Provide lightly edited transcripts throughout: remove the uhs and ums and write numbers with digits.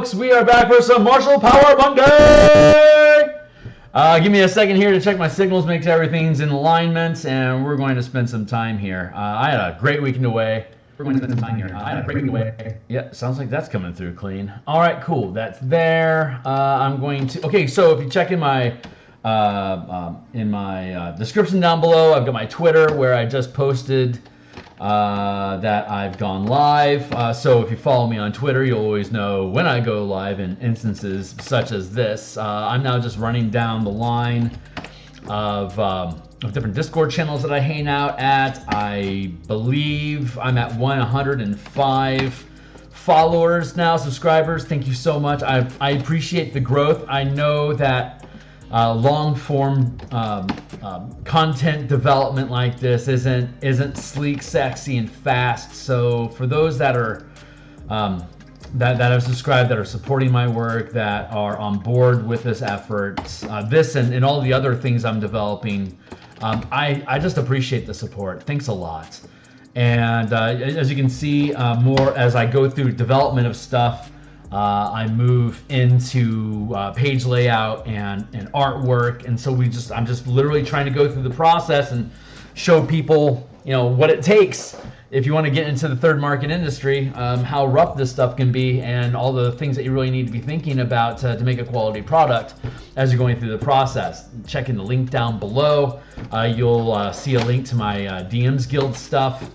folks, we are back for some Martial Power Monday! Give me a second here to check my signals, make sure everything's in alignment, and we're going to spend some time here. I had a great weekend away. Yeah, sounds like that's coming through clean. All right, cool, that's there. I'm going to, okay, so if you check in my description down below, I've got my Twitter where I just posted that I've gone live. So if you follow me on Twitter, you'll always know when I go live in instances such as this. I'm now just running down the line of different Discord channels that I hang out at. I believe I'm at 105 followers now, subscribers. Thank you so much. I appreciate the growth. I know that long form content development like this isn't sleek, sexy, and fast. So for those that are that have subscribed, that are supporting my work, that are on board with this effort, this and all the other things I'm developing, I just appreciate the support. Thanks a lot. And as you can see, more as I go through development of stuff, I move into page layout and artwork, and so I'm just literally trying to go through the process and show people, what it takes if you want to get into the third market industry, how rough this stuff can be, and all the things that you really need to be thinking about to make a quality product as you're going through the process. Check in the link down below. You'll see a link to my DMsGuild stuff.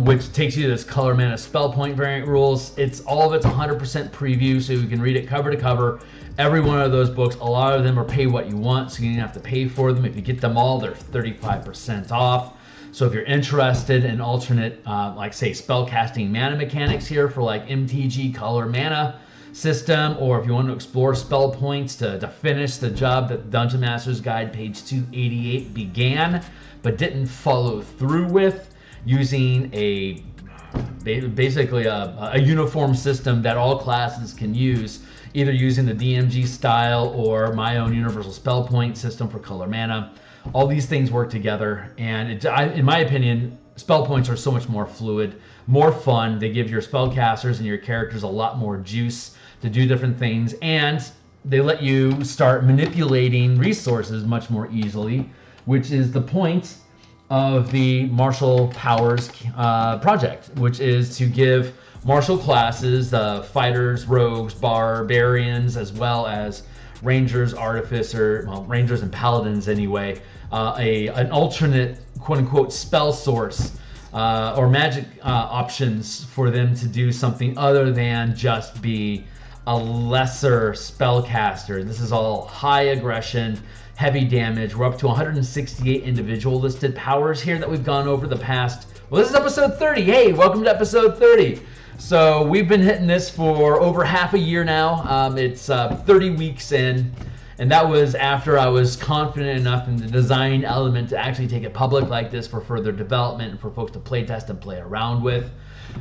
Which takes you to this Color Mana spell point variant rules. All of it's 100% preview, so you can read it cover to cover. Every one of those books, a lot of them are pay what you want, so you don't have to pay for them. If you get them all, they're 35% off. So if you're interested in alternate, like say spellcasting mana mechanics here for like MTG Color Mana system, or if you want to explore spell points to finish the job that Dungeon Master's Guide page 288 began, but didn't follow through with, using basically a uniform system that all classes can use, either using the DMG style or my own universal spell point system for color mana. All these things work together, and in my opinion, spell points are so much more fluid, more fun. They give your spellcasters and your characters a lot more juice to do different things, and they let you start manipulating resources much more easily, which is the point of the Martial Powers project, which is to give martial classes, fighters, rogues, barbarians, as well as rangers, rangers and paladins anyway, an alternate quote-unquote spell source or magic options for them to do something other than just be a lesser spellcaster. This is all high aggression, heavy damage. We're up to 168 individual listed powers here that we've gone over the past. Well, this is episode 30. Hey, welcome to episode 30. So we've been hitting this for over half a year now. It's 30 weeks in, and that was after I was confident enough in the design element to actually take it public like this for further development and for folks to play test and play around with.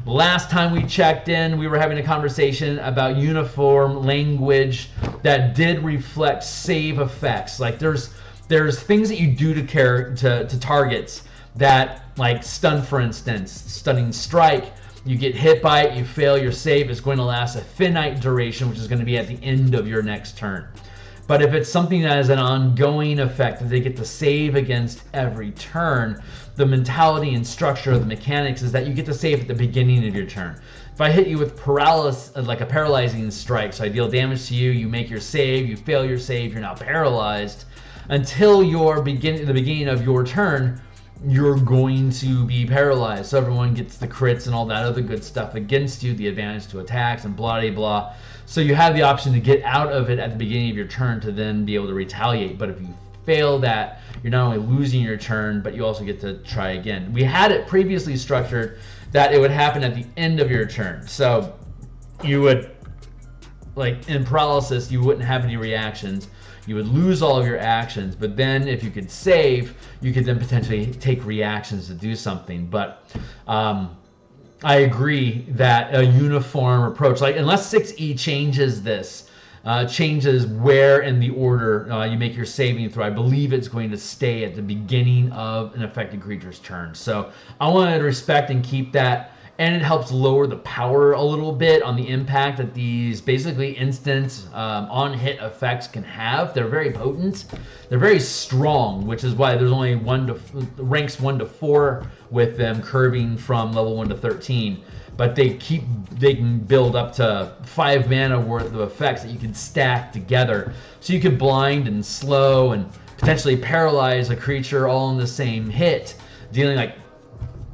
Last time we checked in, we were having a conversation about uniform language that did reflect save effects. Like there's things that you do to targets that, like stun, for instance, stunning strike. You get hit by it, you fail, your save is going to last a finite duration, which is going to be at the end of your next turn. But if it's something that has an ongoing effect that they get to save against every turn, the mentality and structure of the mechanics is that you get to save at the beginning of your turn. If I hit you with paralysis, like a paralyzing strike, so I deal damage to you, you make your save, you fail your save, you're now paralyzed. Until the beginning of your turn, you're going to be paralyzed. So everyone gets the crits and all that other good stuff against you, the advantage to attacks and blah, blah, blah. So you have the option to get out of it at the beginning of your turn to then be able to retaliate. But if you fail that, you're not only losing your turn, but you also get to try again. We had it previously structured that it would happen at the end of your turn. So you would, like in paralysis, you wouldn't have any reactions. You would lose all of your actions, but then if you could save, you could then potentially take reactions to do something. But I agree that a uniform approach, like unless 6E changes this, changes where in the order you make your saving throw, I believe it's going to stay at the beginning of an affected creature's turn. So I wanted to respect and keep that and it helps lower the power a little bit on the impact that these basically instant on-hit effects can have. They're very potent. They're very strong, which is why there's only ranks 1 to 4 with them, curving from level 1 to 13. But they can build up to 5 mana worth of effects that you can stack together. So you can blind and slow and potentially paralyze a creature all in the same hit, dealing like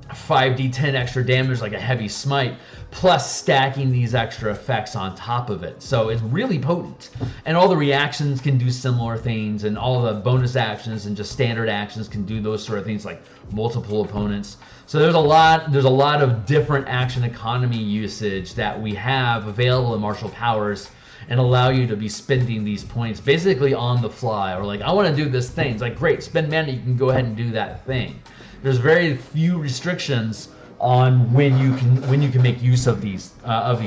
5d10 extra damage like a heavy smite, plus stacking these extra effects on top of it. So it's really potent, and all the reactions can do similar things, and all the bonus actions and just standard actions can do those sort of things, like multiple opponents. So there's a lot of different action economy usage that we have available in martial powers, and allow you to be spending these points basically on the fly, or like, I want to do this thing. It's like, great, spend mana, you can go ahead and do that thing. There's very few restrictions on when you can make use of these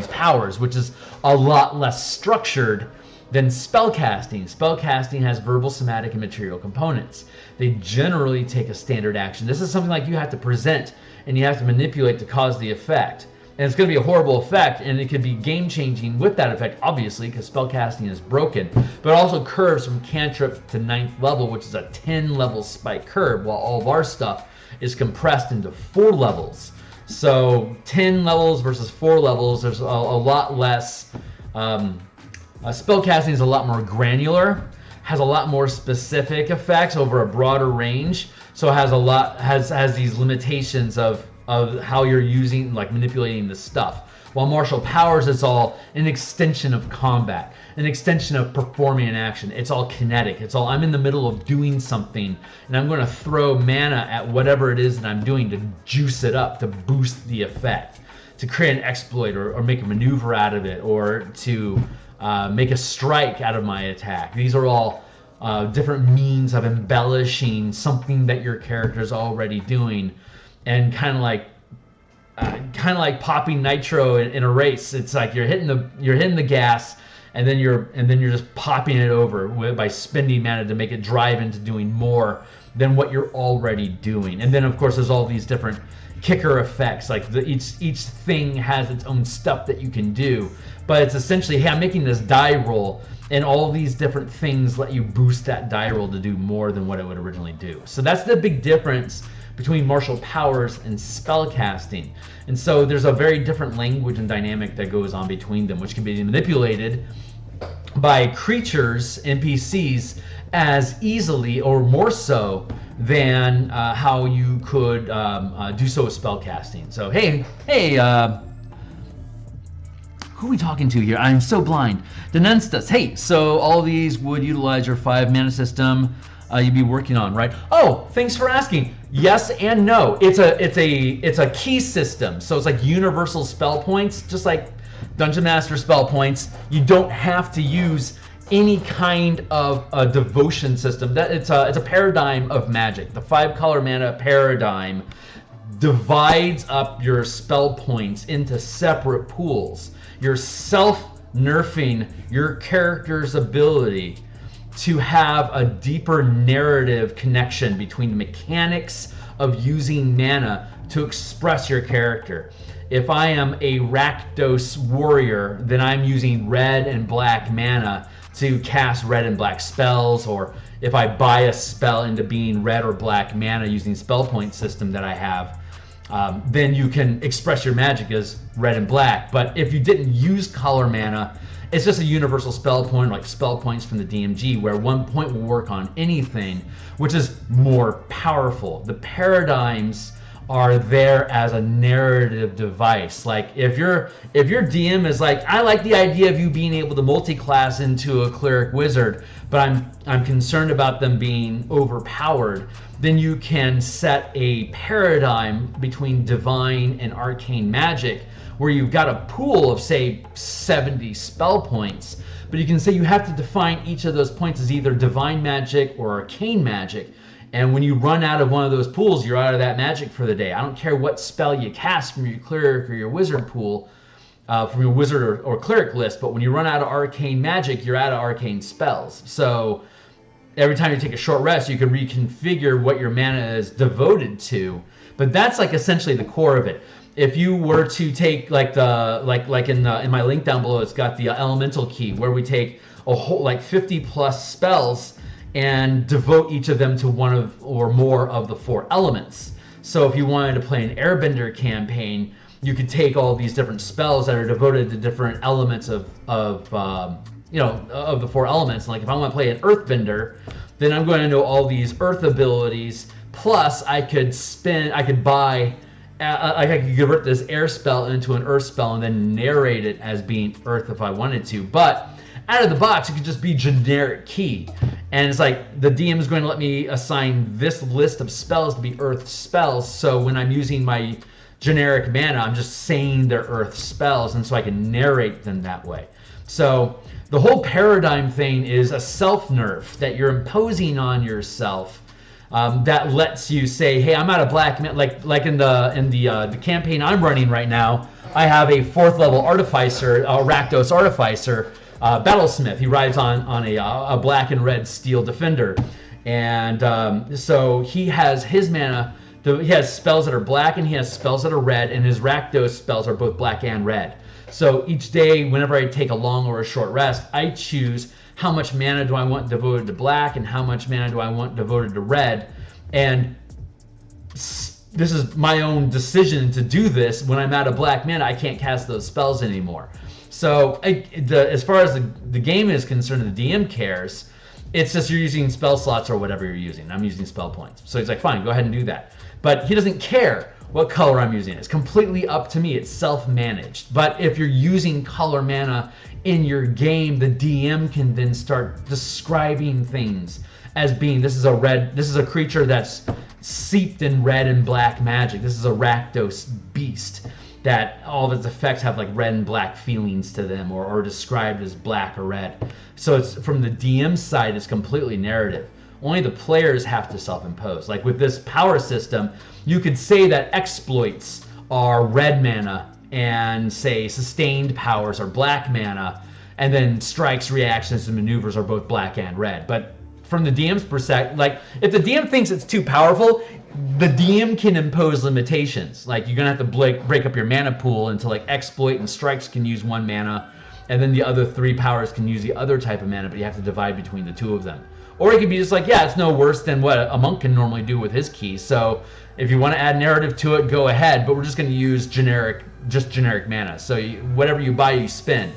powers, which is a lot less structured than spellcasting. Spellcasting has verbal, somatic, and material components. They generally take a standard action. This is something like you have to present and you have to manipulate to cause the effect. And it's going to be a horrible effect, and it could be game-changing with that effect, obviously, because spellcasting is broken. But it also curves from cantrip to 9th level, which is a 10-level spike curve, while all of our stuff is compressed into 4 levels. So 10 levels versus 4 levels, there's a lot less. Spellcasting is a lot more granular, has a lot more specific effects over a broader range. So it has these limitations of how you're using, like manipulating the stuff. While martial powers, it's all an extension of combat, an extension of performing an action. It's all kinetic. It's all, I'm in the middle of doing something, and I'm going to throw mana at whatever it is that I'm doing to juice it up, to boost the effect, to create an exploit or make a maneuver out of it, or to make a strike out of my attack. These are all different means of embellishing something that your character is already doing, and kind of like popping nitro in a race. It's like you're hitting the gas, and then you're just popping it over by spending mana to make it drive into doing more than what you're already doing. And then of course there's all these different kicker effects. Like each thing has its own stuff that you can do, but it's essentially, hey, I'm making this die roll, and all these different things let you boost that die roll to do more than what it would originally do. So that's the big difference between martial powers and spellcasting. And so there's a very different language and dynamic that goes on between them, which can be manipulated by creatures, NPCs, as easily or more so than how you could do so with spellcasting. So hey, who are we talking to here? I'm so blind. Denenstus. Hey, so all these would utilize your 5 mana system you'd be working on, right? Oh, thanks for asking. Yes and no. It's a key system, so it's like universal spell points, just like Dungeon Master spell points. You don't have to use any kind of a devotion system. That it's a paradigm of magic. The 5 color mana paradigm divides up your spell points into separate pools. You're self-nerfing your character's ability to have a deeper narrative connection between the mechanics of using mana to express your character. If I am a Rakdos warrior, then I'm using red and black mana to cast red and black spells, or if I buy a spell into being red or black mana using spell point system that I have, then you can express your magic as red and black. But if you didn't use color mana, it's just a universal spell point, like spell points from the DMG, where 1 point will work on anything, which is more powerful. The paradigms are there as a narrative device. Like if your DM is like, I like the idea of you being able to multi-class into a cleric wizard, but I'm concerned about them being overpowered, then you can set a paradigm between divine and arcane magic, where you've got a pool of, say, 70 spell points, but you can say you have to define each of those points as either divine magic or arcane magic. And when you run out of one of those pools, you're out of that magic for the day. I don't care what spell you cast from your cleric or your wizard pool, from your wizard or cleric list, but when you run out of arcane magic, you're out of arcane spells. So every time you take a short rest, you can reconfigure what your mana is devoted to. But that's like essentially the core of it. if you were to take like the in my link down below, it's got the elemental key where we take a whole like 50 plus spells and devote each of them to one of or more of the 4 elements. So if you wanted to play an airbender campaign, you could take all these different spells that are devoted to different elements of the 4 elements. Like if I want to play an earthbender, then I'm going to know all these earth abilities. Plus, I could buy, I could convert this air spell into an earth spell and then narrate it as being earth if I wanted to. But out of the box, it could just be generic key. And it's like the DM is going to let me assign this list of spells to be earth spells. So when I'm using my generic mana, I'm just saying they're earth spells, and so I can narrate them that way. So the whole paradigm thing is a self-nerf that you're imposing on yourself. That lets you say, hey, I'm out of black mana. Like in the campaign I'm running right now, I have a 4th level artificer, Rakdos artificer, battlesmith. He rides on a black and red steel defender, and so he has his mana. He has spells that are black and he has spells that are red, and his Rakdos spells are both black and red. So each day, whenever I take a long or a short rest, I choose how much mana do I want devoted to black and how much mana do I want devoted to red. And this is my own decision to do this. When I'm out of black mana, I can't cast those spells anymore. So as far as the game is concerned, the DM cares. It's just you're using spell slots or whatever you're using. I'm using spell points. So he's like, fine, go ahead and do that. But he doesn't care what color I'm using. It's completely up to me. It's self-managed. But if you're using color mana in your game, the DM can then start describing things as being, this is a creature that's seeped in red and black magic. This is a Rakdos beast that all of its effects have like red and black feelings to them, or are described as black or red. So it's from the DM side, it's completely narrative. Only the players have to self-impose. Like with this power system, you could say that exploits are red mana and say sustained powers are black mana, and then strikes, reactions, and maneuvers are both black and red. But from the DM's perspective, like if the DM thinks it's too powerful, the DM can impose limitations. Like you're gonna have to break up your mana pool into like exploit and strikes can use 1 mana, and then the other 3 powers can use the other type of mana, but you have to divide between the 2 of them. Or it could be just like, yeah, it's no worse than what a monk can normally do with his keys. So if you want to add narrative to it, go ahead. But we're just going to use generic mana. So whatever you buy, you spend.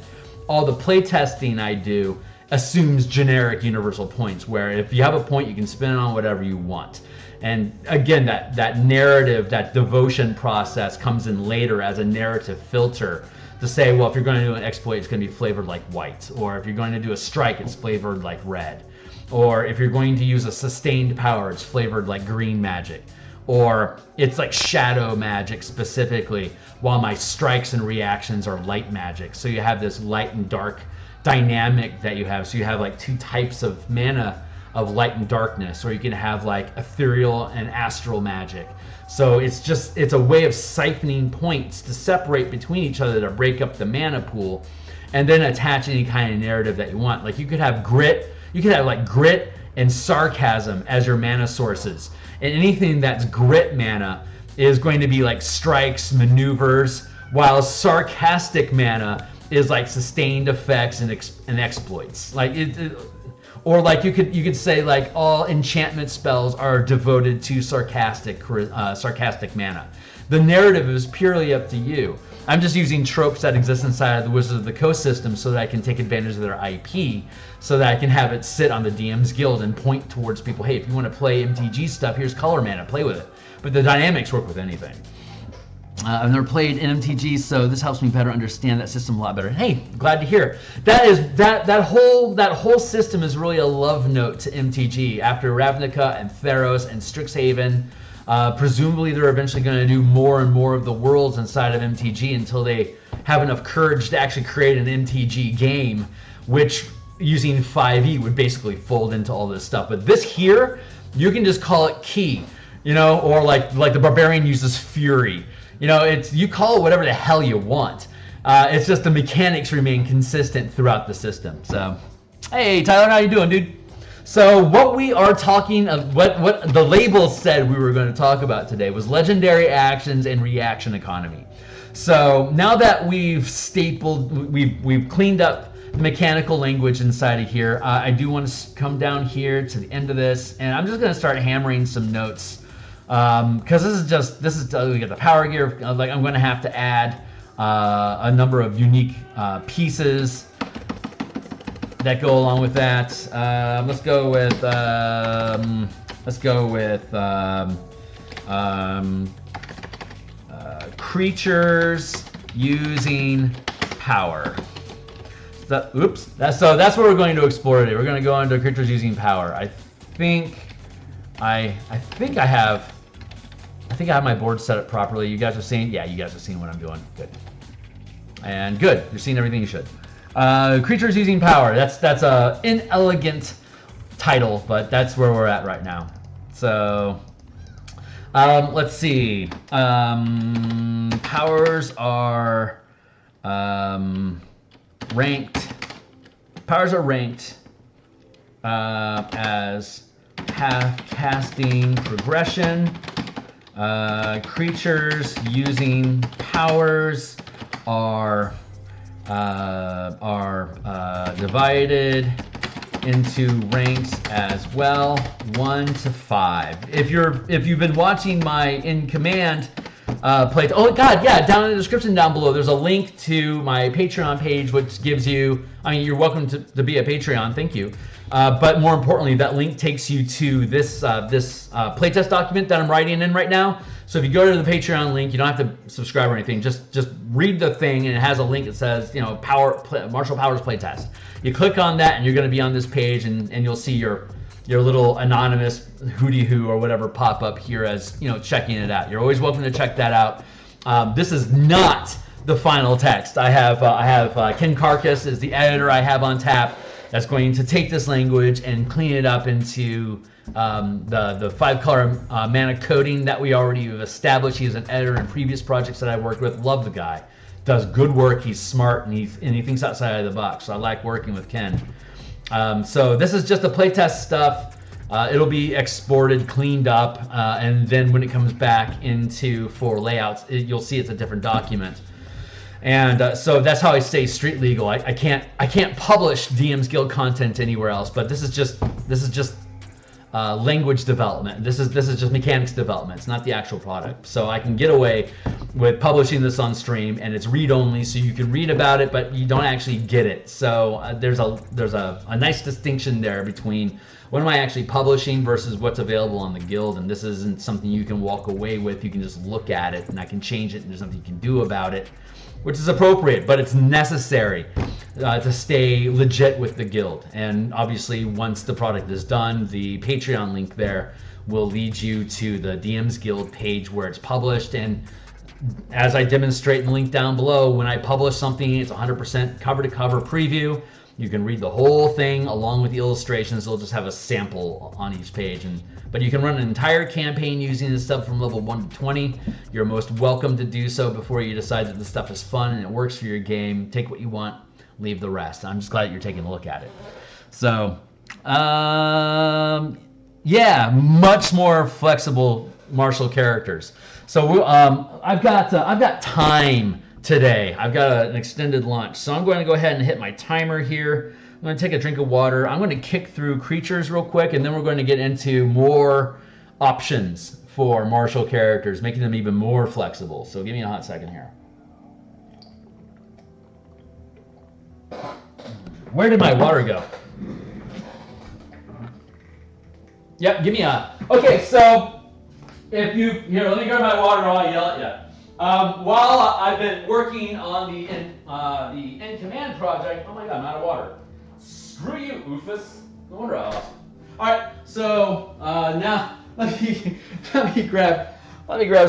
All the play testing I do assumes generic universal points, where if you have a point, you can spend it on whatever you want. And again, that narrative, that devotion process comes in later as a narrative filter to say, well, if you're going to do an exploit, it's going to be flavored like white. Or if you're going to do a strike, it's flavored like red. Or if you're going to use a sustained power, it's flavored like green magic. Or it's like shadow magic specifically, while my strikes and reactions are light magic. So you have this light and dark dynamic that you have. So you have like 2 types of mana of light and darkness, or you can have like ethereal and astral magic. So it's a way of siphoning points to separate between each other to break up the mana pool, and then attach any kind of narrative that you want. Like you could have grit. You could have like grit and sarcasm as your mana sources. And anything that's grit mana is going to be like strikes, maneuvers, while sarcastic mana is like sustained effects and exploits. Like or like you could say like all enchantment spells are devoted to sarcastic mana. The narrative is purely up to you. I'm just using tropes that exist inside of the Wizards of the Coast system so that I can take advantage of their IP, so that I can have it sit on the DM's Guild and point towards people, hey, if you want to play MTG stuff, here's color mana, play with it. But the dynamics work with anything. I've never played MTG, so this helps me better understand that system a lot better. Hey, glad to hear. That whole system is really a love note to MTG. After Ravnica and Theros and Strixhaven, presumably they're eventually going to do more and more of the worlds inside of MTG until they have enough courage to actually create an MTG game, which using 5e would basically fold into all this stuff. But this here, you can just call it key, or like the barbarian uses fury. You call it whatever the hell you want. It's just the mechanics remain consistent throughout the system. So, hey Tyler, how you doing, dude? So what we are talking of, what the label said we were going to talk about today was legendary actions and reaction economy. So now that we've cleaned up the mechanical language inside of here, I do want to come down here to the end of this, and I'm just going to start hammering some notes because this is we got the power gear. Like I'm going to have to add a number of unique pieces that go along with that. Let's go with creatures using power. So that's what we're going to explore today. We're going to go into creatures using power. I think I have my board set up properly. You guys are seeing? Yeah, you guys are seeing what I'm doing. Good. And good. You're seeing everything you should. Creatures using power. That's a inelegant title, but that's where we're at right now. So let's see. Powers are ranked. Powers are ranked as casting progression. Creatures using powers are divided into ranks as well, 1 to 5. If you've been watching my in command play, oh god, yeah, down in the description down below, there's a link to my Patreon page, which gives you, I mean, you're welcome to be a Patreon, thank you. But more importantly, that link takes you to this playtest document that I'm writing in right now. So if you go to the Patreon link, you don't have to subscribe or anything. Just read the thing, and it has a link that says, you know, Martial Powers playtest. You click on that, and you're going to be on this page, and you'll see your little anonymous hootie hoo or whatever pop up here as, you know, checking it out. You're always welcome to check that out. This is not the final text. I have Ken Carcass is the editor I have on tap. That's going to take this language and clean it up into the 5-color mana coding that we already have established. He's an editor in previous projects that I worked with. Love the guy. Does good work. He's smart and he thinks outside of the box. So I like working with Ken. So this is just the playtest stuff. It'll be exported, cleaned up, and then when it comes back for layouts, you'll see it's a different document. And so that's how I stay street legal. I can't publish DMsGuild content anywhere else. But this is just language development. This is just mechanics development. It's not the actual product. So I can get away with publishing this on stream, and it's read only, so you can read about it, but you don't actually get it. So there's a nice distinction there between what am I actually publishing versus what's available on the guild. And this isn't something you can walk away with. You can just look at it, and I can change it, and there's nothing you can do about it, which is appropriate, but it's necessary to stay legit with the guild. And obviously, once the product is done, the Patreon link there will lead you to the DMsGuild page where it's published. And as I demonstrate in the link down below, when I publish something, it's 100% cover-to-cover preview. You can read the whole thing along with the illustrations. They'll just have a sample on each page. But you can run an entire campaign using this stuff from level 1 to 20. You're most welcome to do so before you decide that this stuff is fun and it works for your game. Take what you want, leave the rest. I'm just glad that you're taking a look at it. So, yeah, much more flexible martial characters. So I've got time today. I've got an extended lunch, so I'm going to go ahead and hit my timer here. I'm going to take a drink of water. I'm going to kick through creatures real quick, and then we're going to get into more options for martial characters, making them even more flexible. So give me a hot second here. Where did my water go? Yep, give me a... Okay, so if you... Here, let me grab my water while I yell at you. While I've been working on the in command project, oh my god, I'm out of water. Screw you, Oofus. No wonder I lost. All right, so now let me grab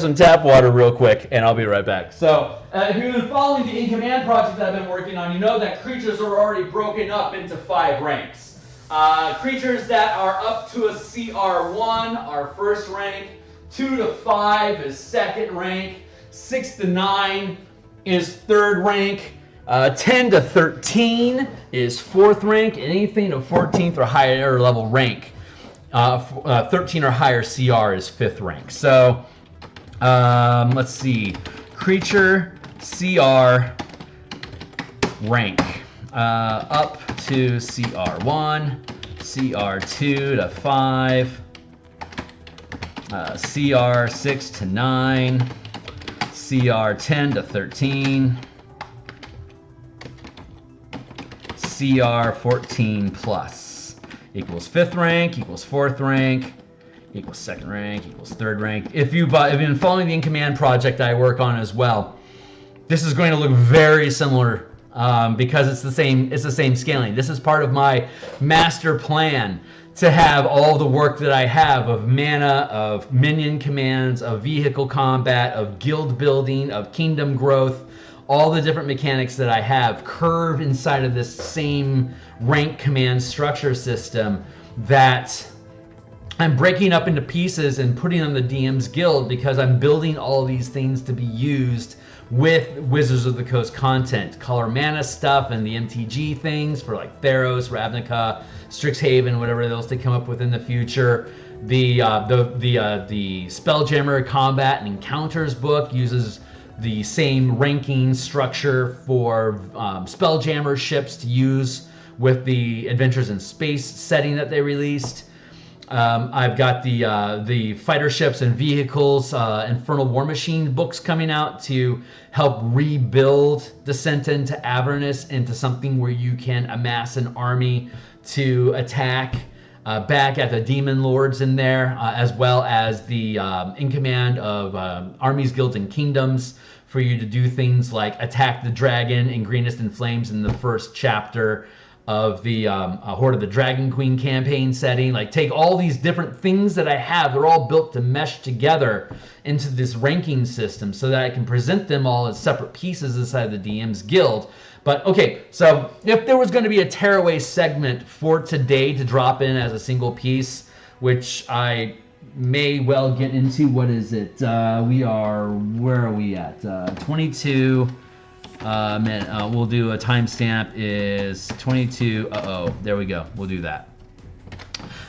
some tap water real quick, and I'll be right back. So if you've been following the in command project that I've been working on, you know that creatures are already broken up into 5 ranks. Creatures that are up to a CR1 are first rank. 2 to 5 is second rank. 6 to 9 is third rank. 10 to 13 is 4th rank. Anything of 14th or higher level rank, 13 or higher CR is 5th rank. So let's see, creature CR rank up to CR1, CR2 to 5, CR6 to 9, CR10 to 13, CR14 plus equals 5th rank, equals 4th rank, equals 2nd rank, equals 3rd rank. If you've been following the In Command project I work on as well, this is going to look very similar because it's the same scaling. This is part of my master plan to have all the work that I have of mana, of minion commands, of vehicle combat, of guild building, of kingdom growth, all the different mechanics that I have curve inside of this same rank command structure system that I'm breaking up into pieces and putting on the DM's Guild because I'm building all these things to be used with Wizards of the Coast content, color mana stuff and the MTG things for like Theros, Ravnica, Strixhaven, whatever else they come up with in the future. The Spelljammer Combat and Encounters book uses the same ranking structure for Spelljammer ships to use with the Adventures in Space setting that they released. I've got the fighter ships and vehicles, Infernal War Machine books coming out to help rebuild Descent into Avernus into something where you can amass an army to attack back at the Demon Lords in there, as well as the In Command of Armies, Guilds, and Kingdoms for you to do things like attack the dragon in Greenest in Flames in the first chapter of the Horde of the Dragon Queen campaign setting. Like, take all these different things that I have, they're all built to mesh together into this ranking system so that I can present them all as separate pieces inside the DM's Guild. But okay, so if there was going to be a tearaway segment for today to drop in as a single piece, which I may well get into, what is it? Where are we at? 22 minute. We'll do a timestamp is 22. There we go. We'll do that.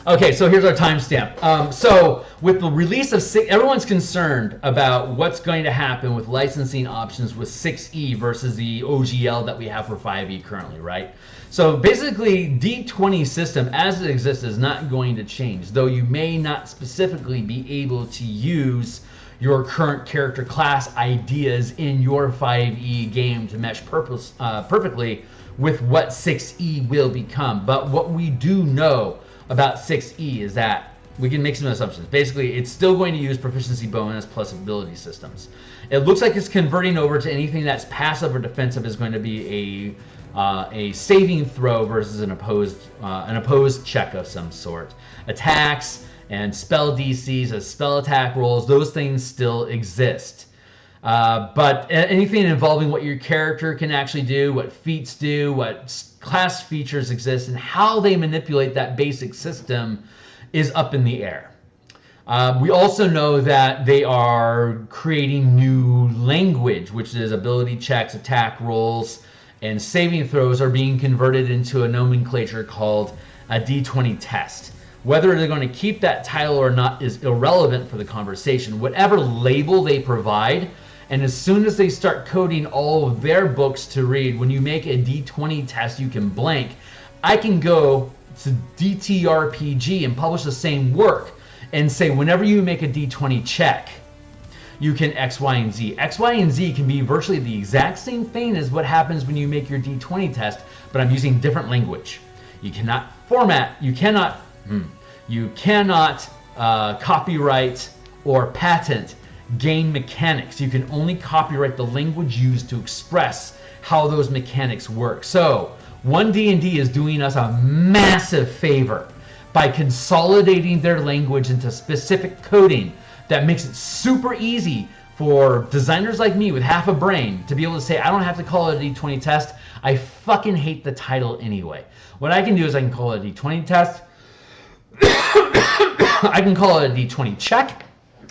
Okay, so here's our timestamp. So with the release of 6, everyone's concerned about what's going to happen with licensing options with 6E versus the OGL that we have for 5E currently, right? So basically, D20 system as it exists is not going to change, though you may not specifically be able to use your current character class ideas in your 5E game to mesh perfectly with what 6E will become. But what we do know about 6E is that we can make some assumptions. Basically, it's still going to use proficiency bonus plus ability systems. It looks like it's converting over to anything that's passive or defensive is going to be a saving throw versus an opposed check of some sort. Attacks and spell DCs as spell attack rolls, those things still exist. But anything involving what your character can actually do, what feats do, what class features exist, and how they manipulate that basic system is up in the air. We also know that they are creating new language, which is ability checks, attack rolls, and saving throws are being converted into a nomenclature called a D20 test. Whether they're going to keep that title or not is irrelevant for the conversation. Whatever label they provide, and as soon as they start coding all of their books to read, when you make a D20 test, you can blank. I can go to DTRPG and publish the same work and say, whenever you make a D20 check, you can X, Y, and Z. X, Y, and Z can be virtually the exact same thing as what happens when you make your D20 test, but I'm using different language. You cannot format, you cannot copyright or patent game mechanics. You can only copyright the language used to express how those mechanics work. So 1D&D is doing us a massive favor by consolidating their language into specific coding that makes it super easy for designers like me with half a brain to be able to say, I don't have to call it a D20 test. I fucking hate the title anyway. What I can do is I can call it a D20 test. I can call it a D20 check.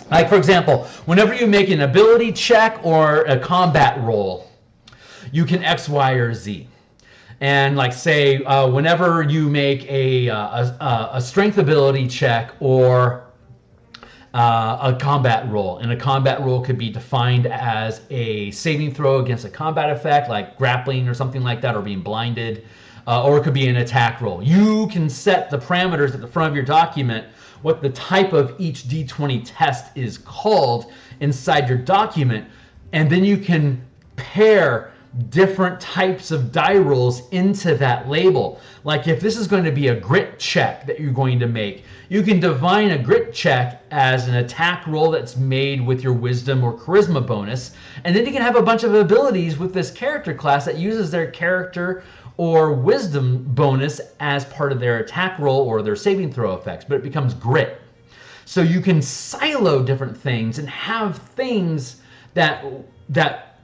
Like, for example, whenever you make an ability check or a combat roll, you can X, Y, or Z. And like say, whenever you make a strength ability check or a combat roll, and a combat roll could be defined as a saving throw against a combat effect like grappling or something like that, or being blinded, or it could be an attack roll. You can set the parameters at the front of your document, what the type of each D20 test is called inside your document, and then you can pair different types of die rolls into that label. Like if this is going to be a grit check that you're going to make, you can define a grit check as an attack roll that's made with your wisdom or charisma bonus, and then you can have a bunch of abilities with this character class that uses their character or wisdom bonus as part of their attack roll or their saving throw effects, but it becomes grit. So you can silo different things and have things that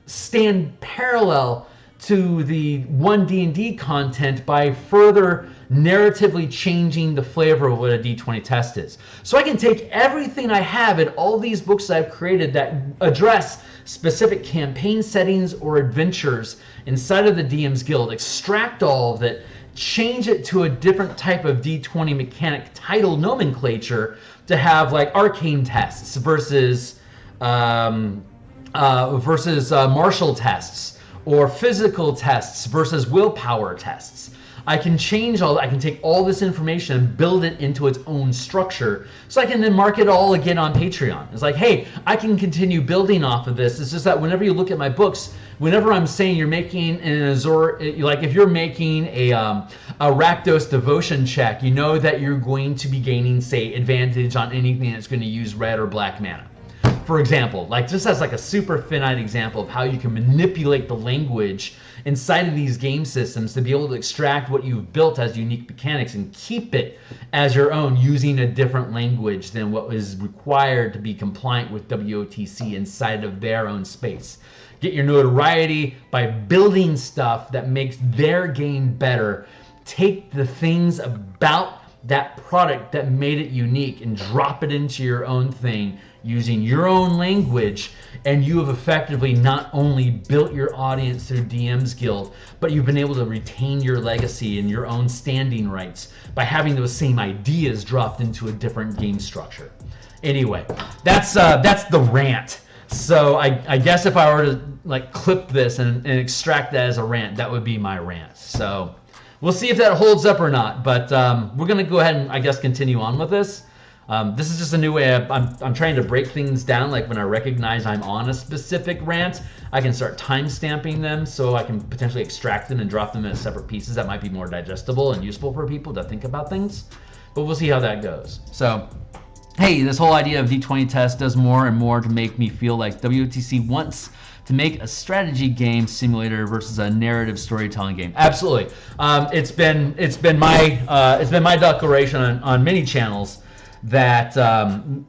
stand parallel to the one D&D content by further narratively changing the flavor of what a D20 test is. So I can take everything I have in all these books I've created that address specific campaign settings or adventures inside of the DM's Guild, extract all of it, change it to a different type of D20 mechanic title nomenclature to have like arcane tests versus martial tests, or physical tests versus willpower tests. I can change all that. I can take all this information and build it into its own structure, so I can then mark it all again on Patreon. It's like, hey, I can continue building off of this. It's just that whenever you look at my books, whenever I'm saying you're making an Azor, like if you're making a Rakdos devotion check, you know that you're going to be gaining, say, advantage on anything that's going to use red or black mana. For example, like just as like a super finite example of how you can manipulate the language inside of these game systems to be able to extract what you've built as unique mechanics and keep it as your own using a different language than what is required to be compliant with WOTC inside of their own space. Get your notoriety by building stuff that makes their game better. Take the things about that product that made it unique and drop it into your own thing using your own language, and you have effectively not only built your audience through DM's Guild, but you've been able to retain your legacy and your own standing rights by having those same ideas dropped into a different game structure. Anyway, that's the rant. So I guess if I were to like clip this and extract that as a rant, that would be my rant. So we'll see if that holds up or not, but we're going to go ahead and I guess continue on with this. This is just a new way I'm trying to break things down. Like when I recognize I'm on a specific rant, I can start time stamping them so I can potentially extract them and drop them in separate pieces that might be more digestible and useful for people to think about things. But we'll see how that goes. So, hey, this whole idea of D20 test does more and more to make me feel like WTC wants to make a strategy game simulator versus a narrative storytelling game. Absolutely, it's been my declaration on many channels that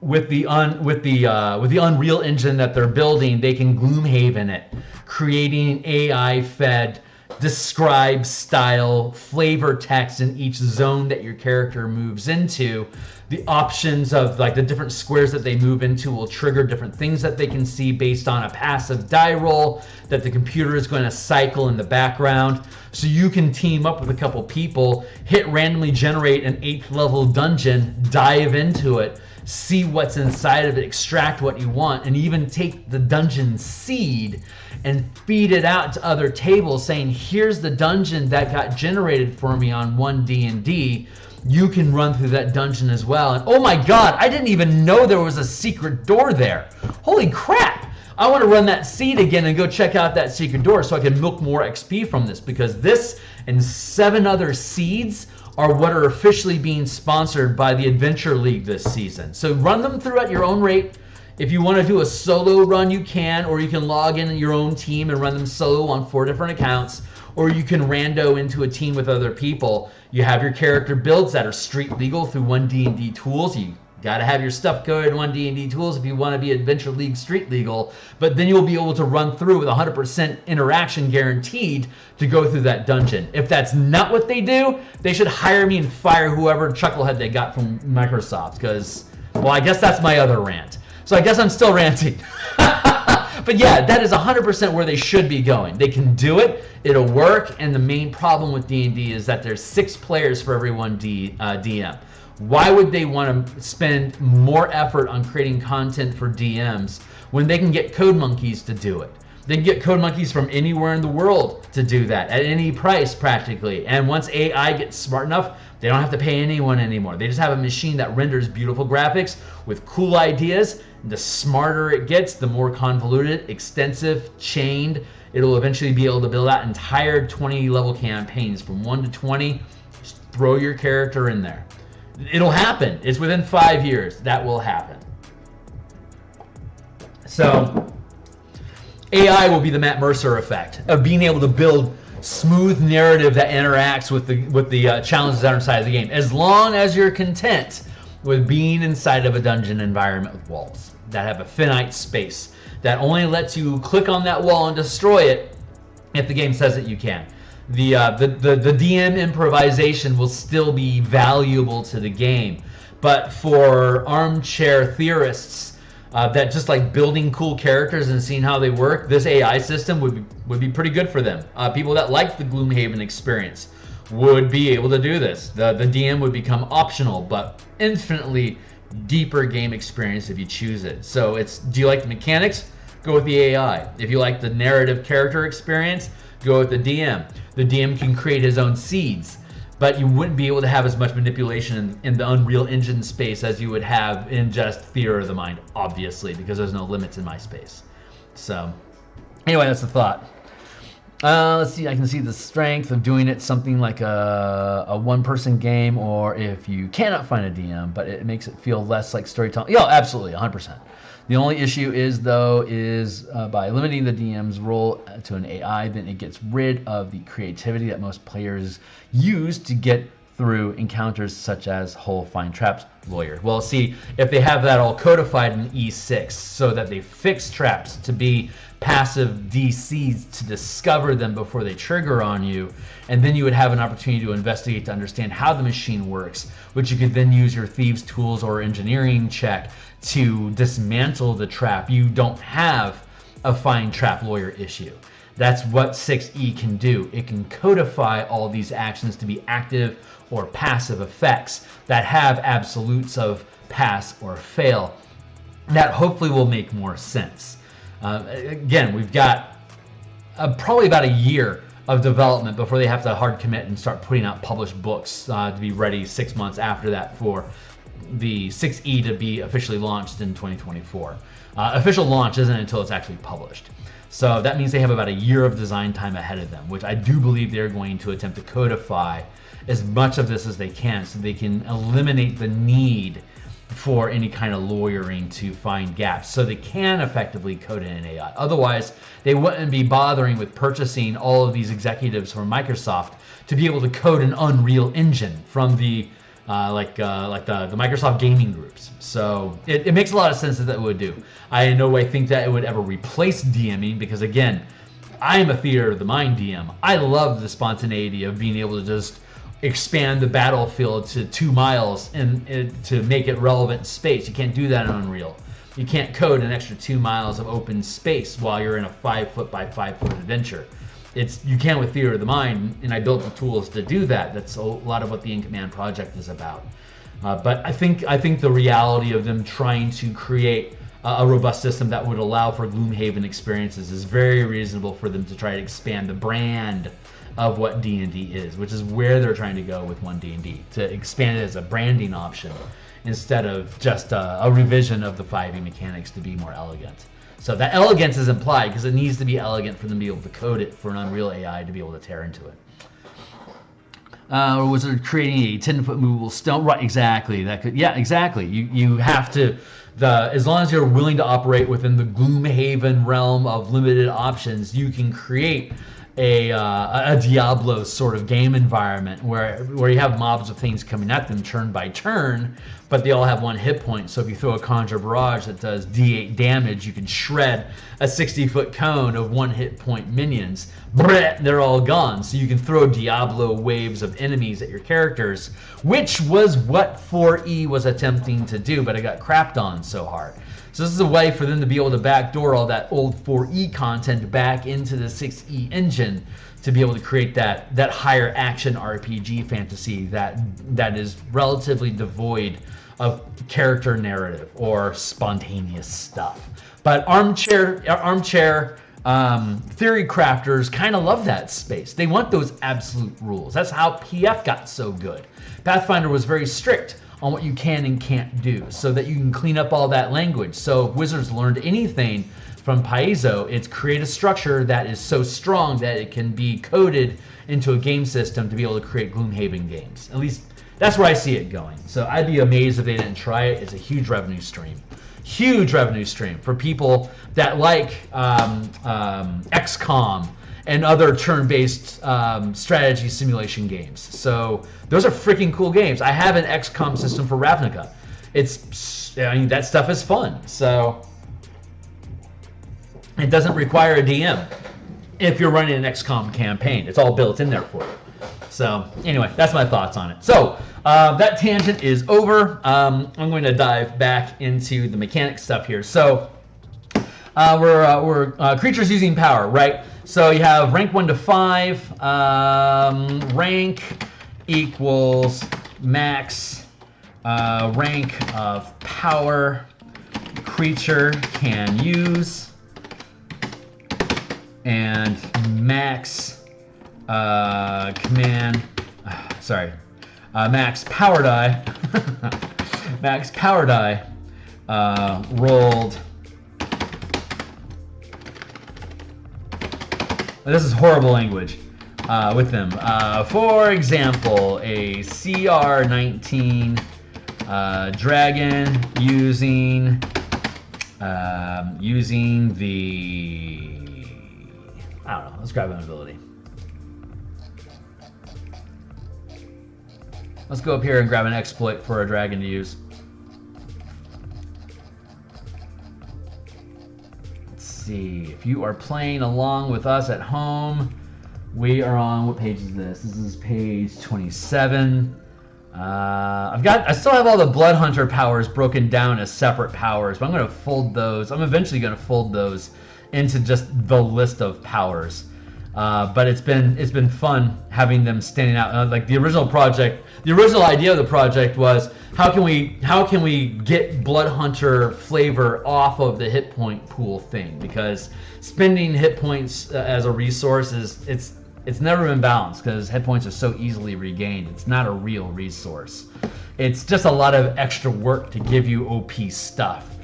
with the Unreal Engine that they're building, they can Gloomhaven it, creating AI-fed describe style flavor text in each zone that your character moves into. The options of like the different squares that they move into will trigger different things that they can see based on a passive die roll that the computer is going to cycle in the background. So you can team up with a couple people, hit randomly generate an 8th level dungeon, dive into it, see what's inside of it, extract what you want, and even take the dungeon seed and feed it out to other tables saying, here's the dungeon that got generated for me on 1D&D. You can run through that dungeon as well. And oh my god, I didn't even know there was a secret door there. Holy crap! I want to run that seed again and go check out that secret door so I can milk more XP from this, because this and 7 other seeds are what are officially being sponsored by the Adventure League this season. So run them through at your own rate. If you want to do a solo run, you can, or you can log in your own team and run them solo on 4 different accounts, or you can rando into a team with other people. You have your character builds that are street legal through 1D&D tools. You got to have your stuff go in 1D&D tools if you want to be Adventure League street legal, but then you'll be able to run through with 100% interaction guaranteed to go through that dungeon. If that's not what they do, they should hire me and fire whoever chucklehead they got from Microsoft, because, well, I guess that's my other rant. So I guess I'm still ranting. But But yeah, that is 100% where they should be going. They can do it. It'll work. And the main problem with D&D is that there's 6 players for every one DM. Why would they want to spend more effort on creating content for DMs when they can get code monkeys to do it? They can get code monkeys from anywhere in the world to do that at any price practically. And once AI gets smart enough, they don't have to pay anyone anymore. They just have a machine that renders beautiful graphics with cool ideas. The smarter it gets, the more convoluted, extensive, chained. It'll eventually be able to build out entire 20-level campaigns from 1 to 20. Just throw your character in there. It'll happen. It's within 5 years. That will happen. So AI will be the Matt Mercer effect of being able to build smooth narrative that interacts with the challenges that are inside of the game, as long as you're content with being inside of a dungeon environment with walls that have a finite space that only lets you click on that wall and destroy it if the game says that you can. The DM improvisation will still be valuable to the game, but for armchair theorists that just like building cool characters and seeing how they work, this AI system would be pretty good for them. People that like the Gloomhaven experience would be able to do this. The DM would become optional, but infinitely deeper game experience if you choose it. So do you like the mechanics? Go with the AI. If you like the narrative character experience, go with the DM. The DM can create his own seeds, but you wouldn't be able to have as much manipulation in the Unreal Engine space as you would have in just Theater of the Mind, obviously, because there's no limits in my space. So anyway, that's the thought. Let's see, I can see the strength of doing it something like a one-person game, or if you cannot find a DM, but it makes it feel less like storytelling. Yeah, absolutely, 100%. The only issue is, though, by limiting the DM's role to an AI, then it gets rid of the creativity that most players use to get through encounters such as Hole, Find Traps, Lawyer. Well, see, if they have that all codified in E6 so that they fix traps to be passive DCs to discover them before they trigger on you, and then you would have an opportunity to investigate to understand how the machine works, which you could then use your thieves tools or engineering check to dismantle the trap. You don't have a Find Trap Lawyer issue. That's what 6E can do. It can codify all these actions to be active or passive effects that have absolutes of pass or fail. That hopefully will make more sense. Again, we've got probably about a year of development before they have to hard commit and start putting out published books to be ready 6 months after that for the 6E to be officially launched in 2024. Official launch isn't until it's actually published. So that means they have about a year of design time ahead of them, which I do believe they're going to attempt to codify as much of this as they can so they can eliminate the need for any kind of lawyering to find gaps so they can effectively code in an AI. Otherwise, they wouldn't be bothering with purchasing all of these executives from Microsoft to be able to code an Unreal Engine from the the Microsoft gaming groups. So it makes a lot of sense that it would do. I in no way think that it would ever replace DMing because, again, I am a Theater of the Mind DM. I love the spontaneity of being able to just expand the battlefield to 2 miles and to make it relevant space. You can't do that in Unreal. You can't code an extra 2 miles of open space while you're in a 5-foot by 5-foot adventure. You can with Theater of the Mind, and I built the tools to do that. That's a lot of what the In Command project is about. But I think the reality of them trying to create a robust system that would allow for Gloomhaven experiences is very reasonable for them to try to expand the brand of what D&D is, which is where they're trying to go with 1D&D, to expand it as a branding option instead of just a revision of the 5e mechanics to be more elegant. So that elegance is implied because it needs to be elegant for them to be able to code it for an Unreal AI to be able to tear into it. Or was it creating a 10-foot movable stone? Right, exactly. Exactly. You have to, as long as you're willing to operate within the Gloomhaven realm of limited options, you can create a Diablo sort of game environment where you have mobs of things coming at them turn by turn, but they all have 1 hit point. So if you throw a Conjure Barrage that does D8 damage, you can shred a 60-foot cone of 1 hit point minions. They're all gone. So you can throw Diablo waves of enemies at your characters, which was what 4E was attempting to do, but it got crapped on so hard. So this is a way for them to be able to backdoor all that old 4E content back into the 6E engine to be able to create that higher action RPG fantasy that is relatively devoid of character narrative or spontaneous stuff. But armchair theory crafters kind of love that space. They want those absolute rules. That's how PF got so good. Pathfinder was very strict on what you can and can't do so that you can clean up all that language. So if Wizards learned anything from Paizo, it's create a structure that is so strong that it can be coded into a game system to be able to create Gloomhaven games. At least that's where I see it going. So I'd be amazed if they didn't try it. It's a huge revenue stream. Huge revenue stream for people that like XCOM and other turn-based strategy simulation games. So those are freaking cool games. I have an XCOM system for Ravnica. That stuff is fun. So it doesn't require a DM if you're running an XCOM campaign. It's all built in there for you. So anyway, that's my thoughts on it. So that tangent is over. I'm going to dive back into the mechanic stuff here. So we're creatures using power, right? So you have rank 1 to 5. Rank equals max rank of power creature can use, and max max power die max power die rolled. This is horrible language with them. For example, a CR19 dragon using the, I don't know, let's grab an ability. Let's go up here and grab an exploit for a dragon to use. Let's see, if you are playing along with us at home, we are on, what page is this? This is page 27. I still have all the Blood Hunter powers broken down as separate powers, but I'm going to fold those. I'm eventually going to fold those into just the list of powers. But it's been fun having them standing out. Like the original project, the original idea of the project was how can we get Blood Hunter flavor off of the hit point pool thing, because spending hit points as a resource it's never been balanced, because hit points are so easily regained. It's not a real resource. It's just a lot of extra work to give you OP stuff.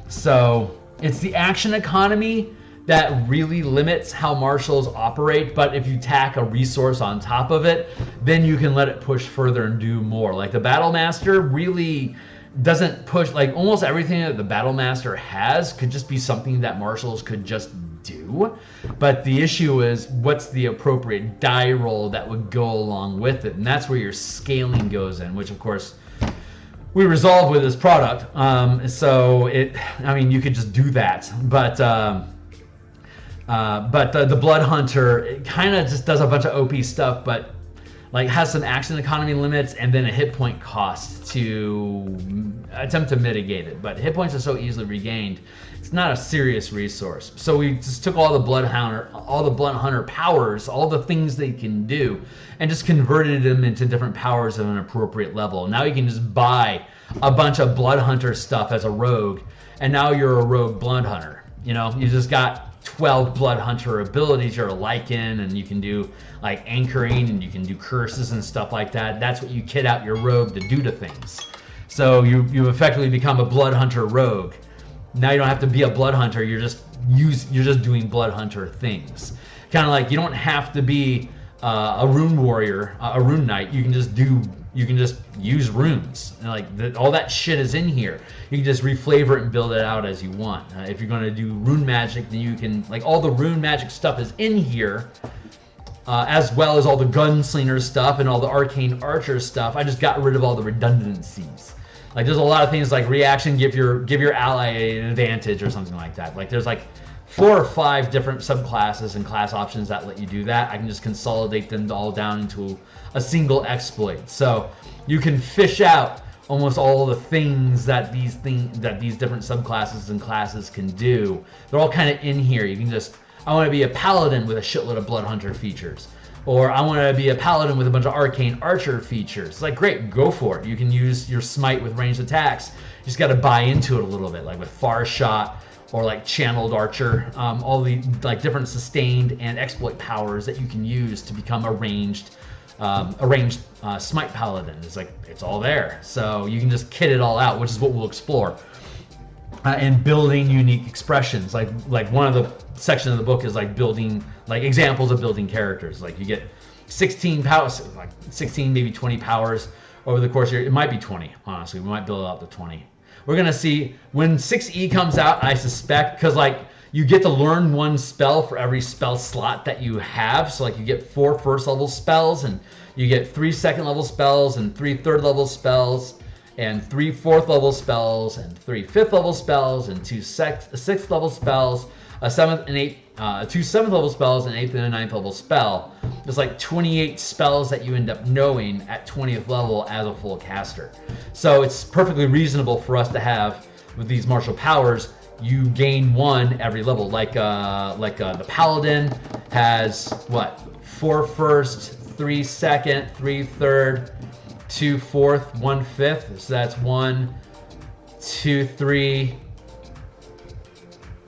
So it's the action economy that really limits how marshals operate, but if you tack a resource on top of it, then you can let it push further and do more. Like the Battle Master really doesn't push, like almost everything that the Battle Master has could just be something that marshals could just do. But the issue is, what's the appropriate die roll that would go along with it? And that's where your scaling goes in, which of course we resolve with this product. You could just do that, but the Blood Hunter, it kind of just does a bunch of OP stuff, but like has some action economy limits and then a hit point cost to attempt to mitigate it. But hit points are so easily regained, it's not a serious resource. So we just took all the Blood Hunter powers, all the things they can do, and just converted them into different powers at an appropriate level. Now you can just buy a bunch of Blood Hunter stuff as a rogue, and now you're a rogue Blood Hunter. You know, you just got 12 Blood Hunter abilities. You're a Lycan, and you can do like anchoring, and you can do curses and stuff like that. That's what you kit out your rogue to do to things. So you effectively become a Blood Hunter rogue. Now you don't have to be a Blood Hunter. You're just doing Blood Hunter things. Kind of like you don't have to be a rune warrior, a rune knight. You can just use runes, and all that shit is in here. You can just reflavor it and build it out as you want. If you're going to do rune magic, then you can, like, all the rune magic stuff is in here, as well as all the gunslinger stuff and all the arcane archer stuff. I just got rid of all the redundancies. Like, there's a lot of things like reaction, give your ally an advantage or something like that. Like, there's like 4 or 5 different subclasses and class options that let you do that. I can just consolidate them all down into a single exploit. So you can fish out almost all the things that these different subclasses and classes can do. They're all kind of in here. You can just, I want to be a paladin with a shitload of blood hunter features, or I want to be a paladin with a bunch of arcane archer features. It's like, great, go for it. You can use your smite with ranged attacks. You just got to buy into it a little bit, like with far shot or like channeled archer, all the like different sustained and exploit powers that you can use to become a ranged smite paladin. It's like, it's all there. So you can just kit it all out, which is what we'll explore. And building unique expressions. Like one of the sections of the book is like building, like examples of building characters. Like you get 16 powers, like 16, maybe 20 powers over the course of your, it might be 20, honestly. We might build it out to 20. We're gonna see when 6E comes out, I suspect, because like you get to learn one spell for every spell slot that you have. So like you get 4 first level spells, and you get 3 second level spells, and 3 third level spells, and 3 fourth level spells, and 3 fifth level spells, and 2 sixth level spells, a 7th and 8th, 2 7th level spells, an 8th and a 9th level spell. There's like 28 spells that you end up knowing at 20th level as a full caster. So it's perfectly reasonable for us to have, with these martial powers, you gain 1 every level. Like the paladin has what, 4 first, 3 second, 3 third, 2 fourth, 1 fifth. So that's 1, 2, 3,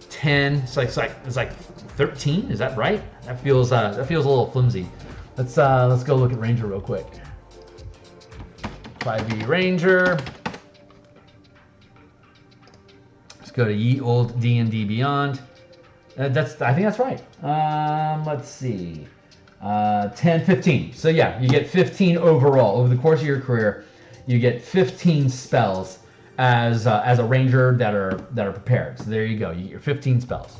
10. It's like 13. Is that right? That feels a little flimsy. Let's go look at Ranger real quick. 5e Ranger. Let's go to Ye Old D&D Beyond. I think that's right. Let's see. 10, 15. So yeah, you get 15 overall over the course of your career. You get 15 spells as a ranger that are prepared. So there you go. You get your 15 spells.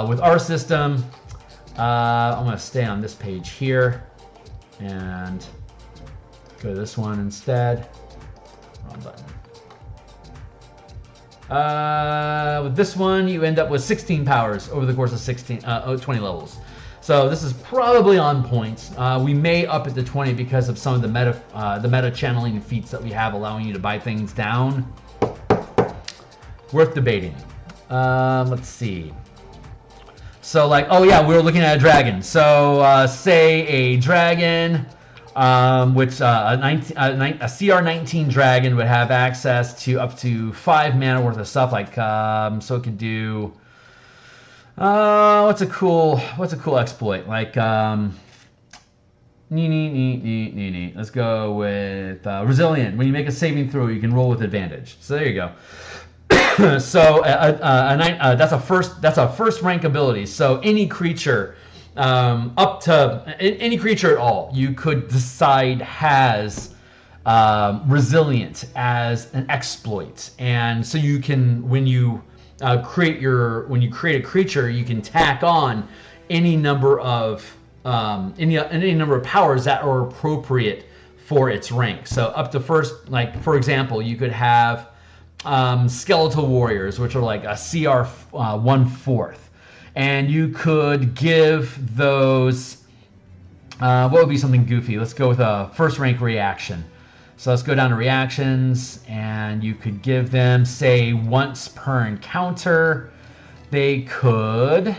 With our system, I'm going to stay on this page here and go to this one instead. Wrong button. With this one, you end up with 16 powers over the course of 20 levels. So this is probably on point. We may up it to 20 because of some of the meta channeling feats that we have, allowing you to buy things down. Worth debating. Let's see. So like, oh yeah, we were looking at a dragon. So say a dragon, which a CR 19 dragon would have access to up to 5 mana worth of stuff. Like so it could do. What's a cool exploit? Like let's go with resilient. When you make a saving throw, you can roll with advantage. So there you go. So that's a first rank ability. So any creature up to any creature at all, you could decide has resilient as an exploit, and so you can when you create a creature, you can tack on any number of powers that are appropriate for its rank. So up to first, like for example, you could have skeletal warriors, which are like a CR 1/4, and you could give those what would be something goofy. Let's go with a first rank reaction. So let's go down to reactions, and you could give them, say, once per encounter. They could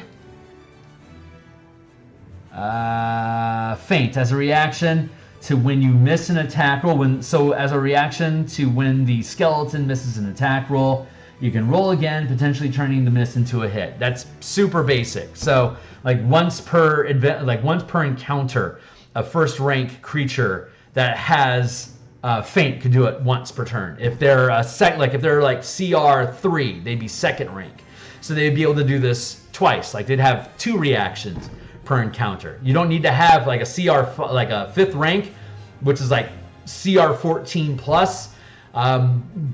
faint as a reaction to when you miss an attack roll. So as a reaction to when the skeleton misses an attack roll, you can roll again, potentially turning the miss into a hit. That's super basic. So like once per encounter, a first rank creature that has faint could do it once per turn. If they're if they're like CR 3, they'd be second rank. So they'd be able to do this twice. Like they'd have 2 reactions per encounter. You don't need to have like a CR, like a 5th rank, which is like CR 14 plus.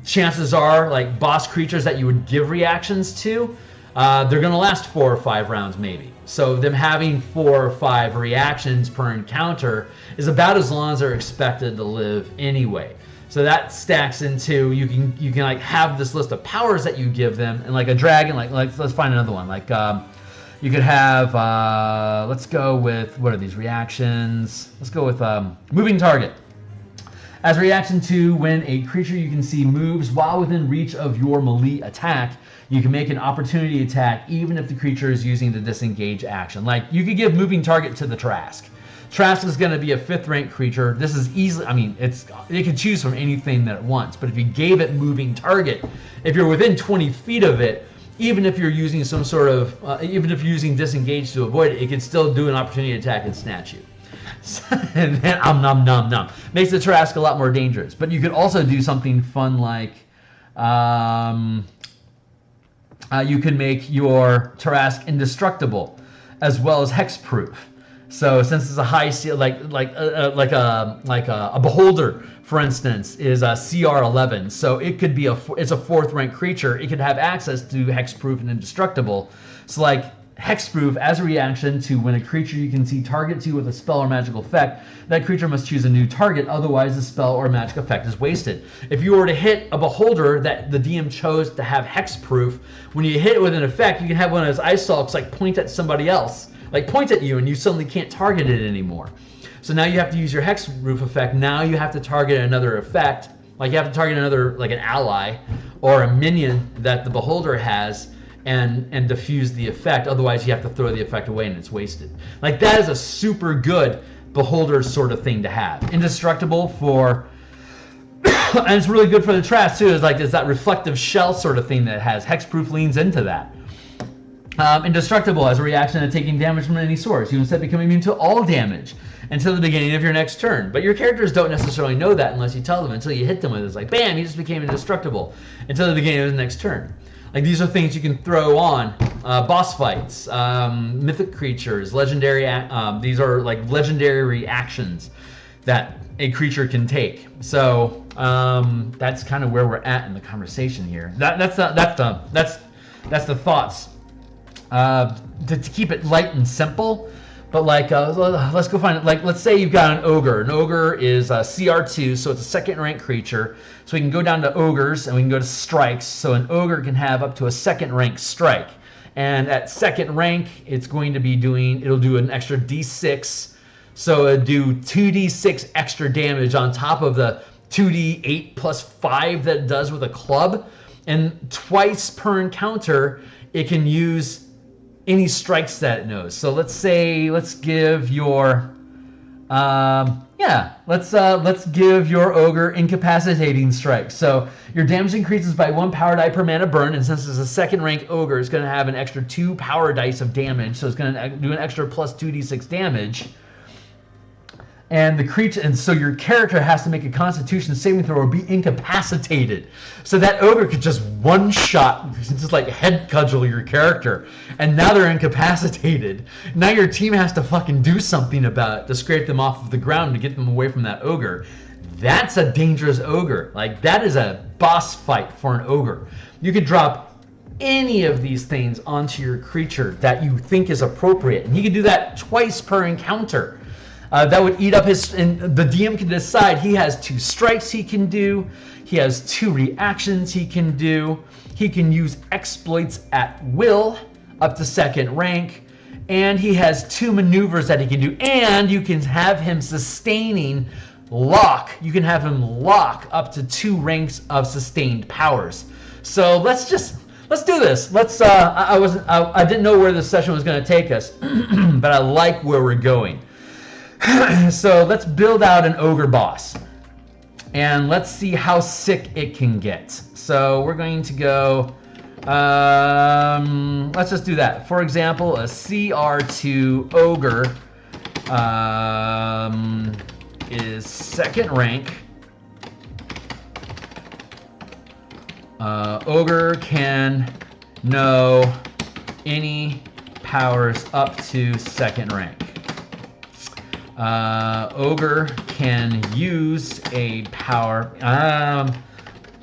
Chances are, like boss creatures that you would give reactions to, they're going to last 4 or 5 rounds maybe. So them having 4 or 5 reactions per encounter is about as long as they're expected to live anyway. So that stacks into, you can like have this list of powers that you give them, and like a dragon, like let's find another one. Like you could have, let's go with, what are these reactions? Let's go with moving target. As a reaction to when a creature you can see moves while within reach of your melee attack, you can make an opportunity attack even if the creature is using the disengage action. Like, you could give moving target to the Trask. Trask is going to be a 5th rank creature. This is easily, I mean, it can choose from anything that it wants, but if you gave it moving target, if you're within 20 feet of it, even if you're using some sort of, even if you're using disengage to avoid it, it can still do an opportunity attack and snatch you. And then makes the Trask a lot more dangerous. But you could also do something fun like, you can make your Trask indestructible, as well as hexproof. So since it's a high seal, like a beholder, for instance, is a CR 11. So it could be it's a 4th rank creature. It could have access to hexproof and indestructible. So like hexproof, as a reaction to when a creature you can see targets you with a spell or magical effect, that creature must choose a new target, otherwise the spell or magic effect is wasted. If you were to hit a beholder that the DM chose to have hexproof, when you hit it with an effect, you can have one of those ice salts like point at somebody else. Like point at you, and you suddenly can't target it anymore. So now you have to use your hexproof effect. Now you have to target another effect. Like you have to target another, like an ally or a minion that the beholder has, and diffuse the effect. Otherwise you have to throw the effect away and it's wasted. Like that is a super good beholder sort of thing to have. Indestructible for and it's really good for the Trask too. It's that reflective shell sort of thing that has hexproof leans into that. Indestructible as a reaction to taking damage from any source. You instead become immune to all damage until the beginning of your next turn. But your characters don't necessarily know that unless you tell them until you hit them with it. It's like, bam, you just became indestructible until the beginning of the next turn. Like these are things you can throw on boss fights, mythic creatures, legendary. These are like legendary reactions that a creature can take. So that's kind of where we're at in the conversation here. That's the thoughts. To keep it light and simple, but like let's go find it. Like let's say you've got an ogre. An ogre is a CR2, so it's a 2nd rank creature. So we can go down to ogres and we can go to strikes. So an ogre can have up to a 2nd rank strike, and at 2nd rank it's going to be it'll do an extra d6. So it'll do 2d6 extra damage on top of the 2d8 plus 5 that it does with a club, and twice per encounter it can use any strikes that it knows. So let's give your let's give your ogre incapacitating strike. So your damage increases by 1 power die per mana burn, and since it's a 2nd rank ogre, it's going to have an extra 2 power dice of damage. So it's going to do an extra plus 2d6 damage. And the creature, and so your character has to make a Constitution saving throw or be incapacitated. So that ogre could just one shot, just like head cudgel your character, and now they're incapacitated. Now your team has to fucking do something about it to scrape them off of the ground to get them away from that ogre. That's a dangerous ogre. Like that is a boss fight for an ogre. You could drop any of these things onto your creature that you think is appropriate, and he can do that twice per encounter. That would eat up and the DM can decide he has 2 strikes he can do, he has 2 reactions he can do, he can use exploits at will up to 2nd rank, and he has 2 maneuvers that he can do, and you can have him sustaining lock. You can have him lock up to 2 ranks of sustained powers. So let's do this. I didn't know where this session was going to take us, but I like where we're going. So let's build out an ogre boss, and let's see how sick it can get. So we're going to go, let's just do that. For example, a CR2 ogre is 2nd rank. Ogre can know any powers up to 2nd rank. Ogre can use a power.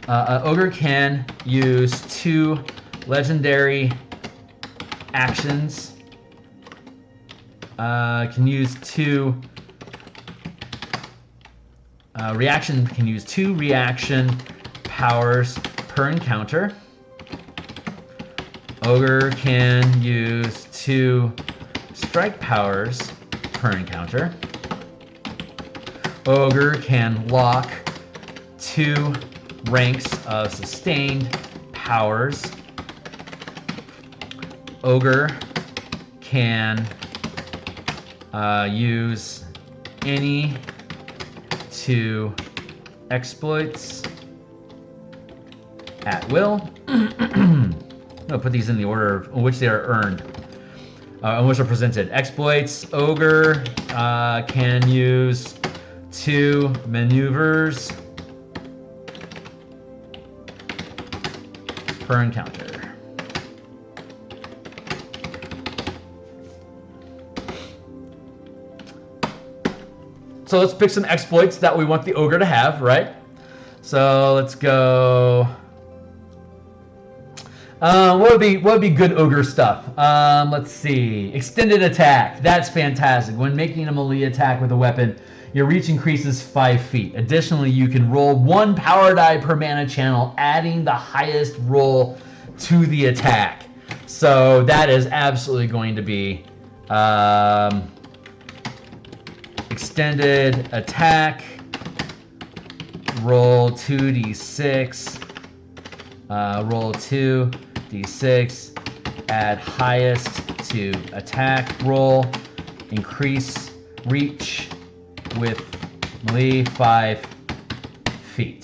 Ogre can use 2 legendary actions. Can use 2 reaction. Can use 2 reaction powers per encounter. Ogre can use 2 strike powers per encounter. Ogre can lock 2 ranks of sustained powers. Ogre can use any 2 exploits at will. I'm gonna put these in the order in which they are earned, in which are presented. Exploits: Ogre can use 2 maneuvers per encounter. So let's pick some exploits that we want the Ogre to have, right? So let's go. What would be good Ogre stuff? Let's see. Extended attack. That's fantastic. When making a melee attack with a weapon, your reach increases 5 feet. Additionally, you can roll 1 power die per mana channel, adding the highest roll to the attack. So that is absolutely going to be extended attack. Roll 2d6. Roll 2d6. Add highest to attack roll. Increase reach with melee 5 feet.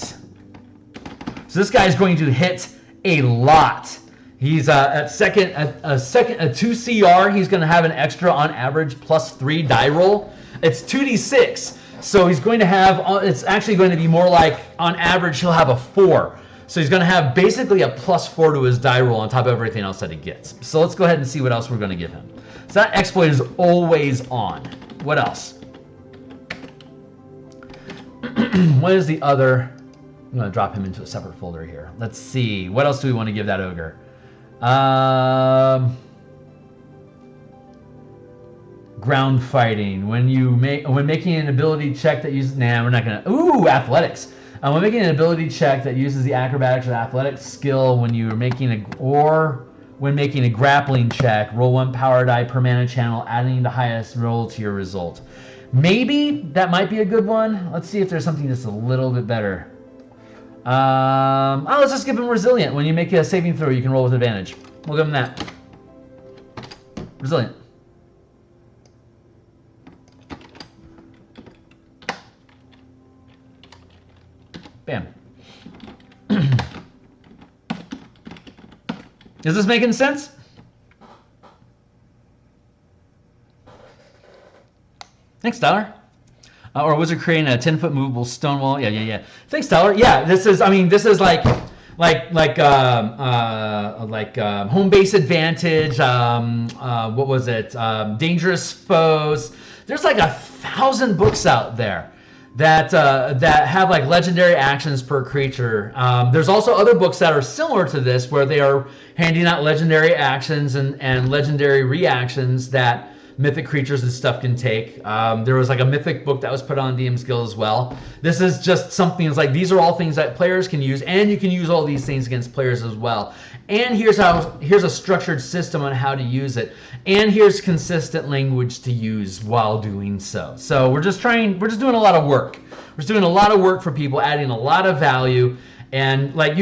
So this guy's going to hit a lot. He's at second, a 2 CR. He's going to have an extra on average +3 die roll. It's 2d6, so he's going to have. It's actually going to be more like on average he'll have a 4. So he's going to have basically a +4 to his die roll on top of everything else that he gets. So let's go ahead and see what else we're going to give him. So that exploit is always on. What else? What is the other? I'm going to drop him into a separate folder here. Let's see. What else do we want to give that Ogre? Ground fighting. When making an ability check that uses. Nah, we're not going to. Ooh, athletics. When making an ability check that uses the acrobatics or athletics skill, when making a grappling check, roll 1 power die per mana channel, adding the highest roll to your result. Maybe that might be a good one. Let's see if there's something that's a little bit better. Let's just give him resilient. When you make a saving throw, you can roll with advantage. We'll give him that. Resilient. Bam. Is this making sense? Thanks, Tyler. Or was it creating a 10-foot movable stone wall? Yeah. Thanks, Tyler. Yeah, this is like home base advantage. What was it? Dangerous foes. There's like 1,000 books out there that have like legendary actions per creature. There's also other books that are similar to this where they are handing out legendary actions and legendary reactions that mythic creatures and stuff can take. There was like a mythic book that was put on DMsGuild as well. This is just something that's like, these are all things that players can use, and you can use all these things against players as well. And here's a structured system on how to use it. And here's consistent language to use while doing so. So we're just doing a lot of work. We're just doing a lot of work for people, adding a lot of value. And like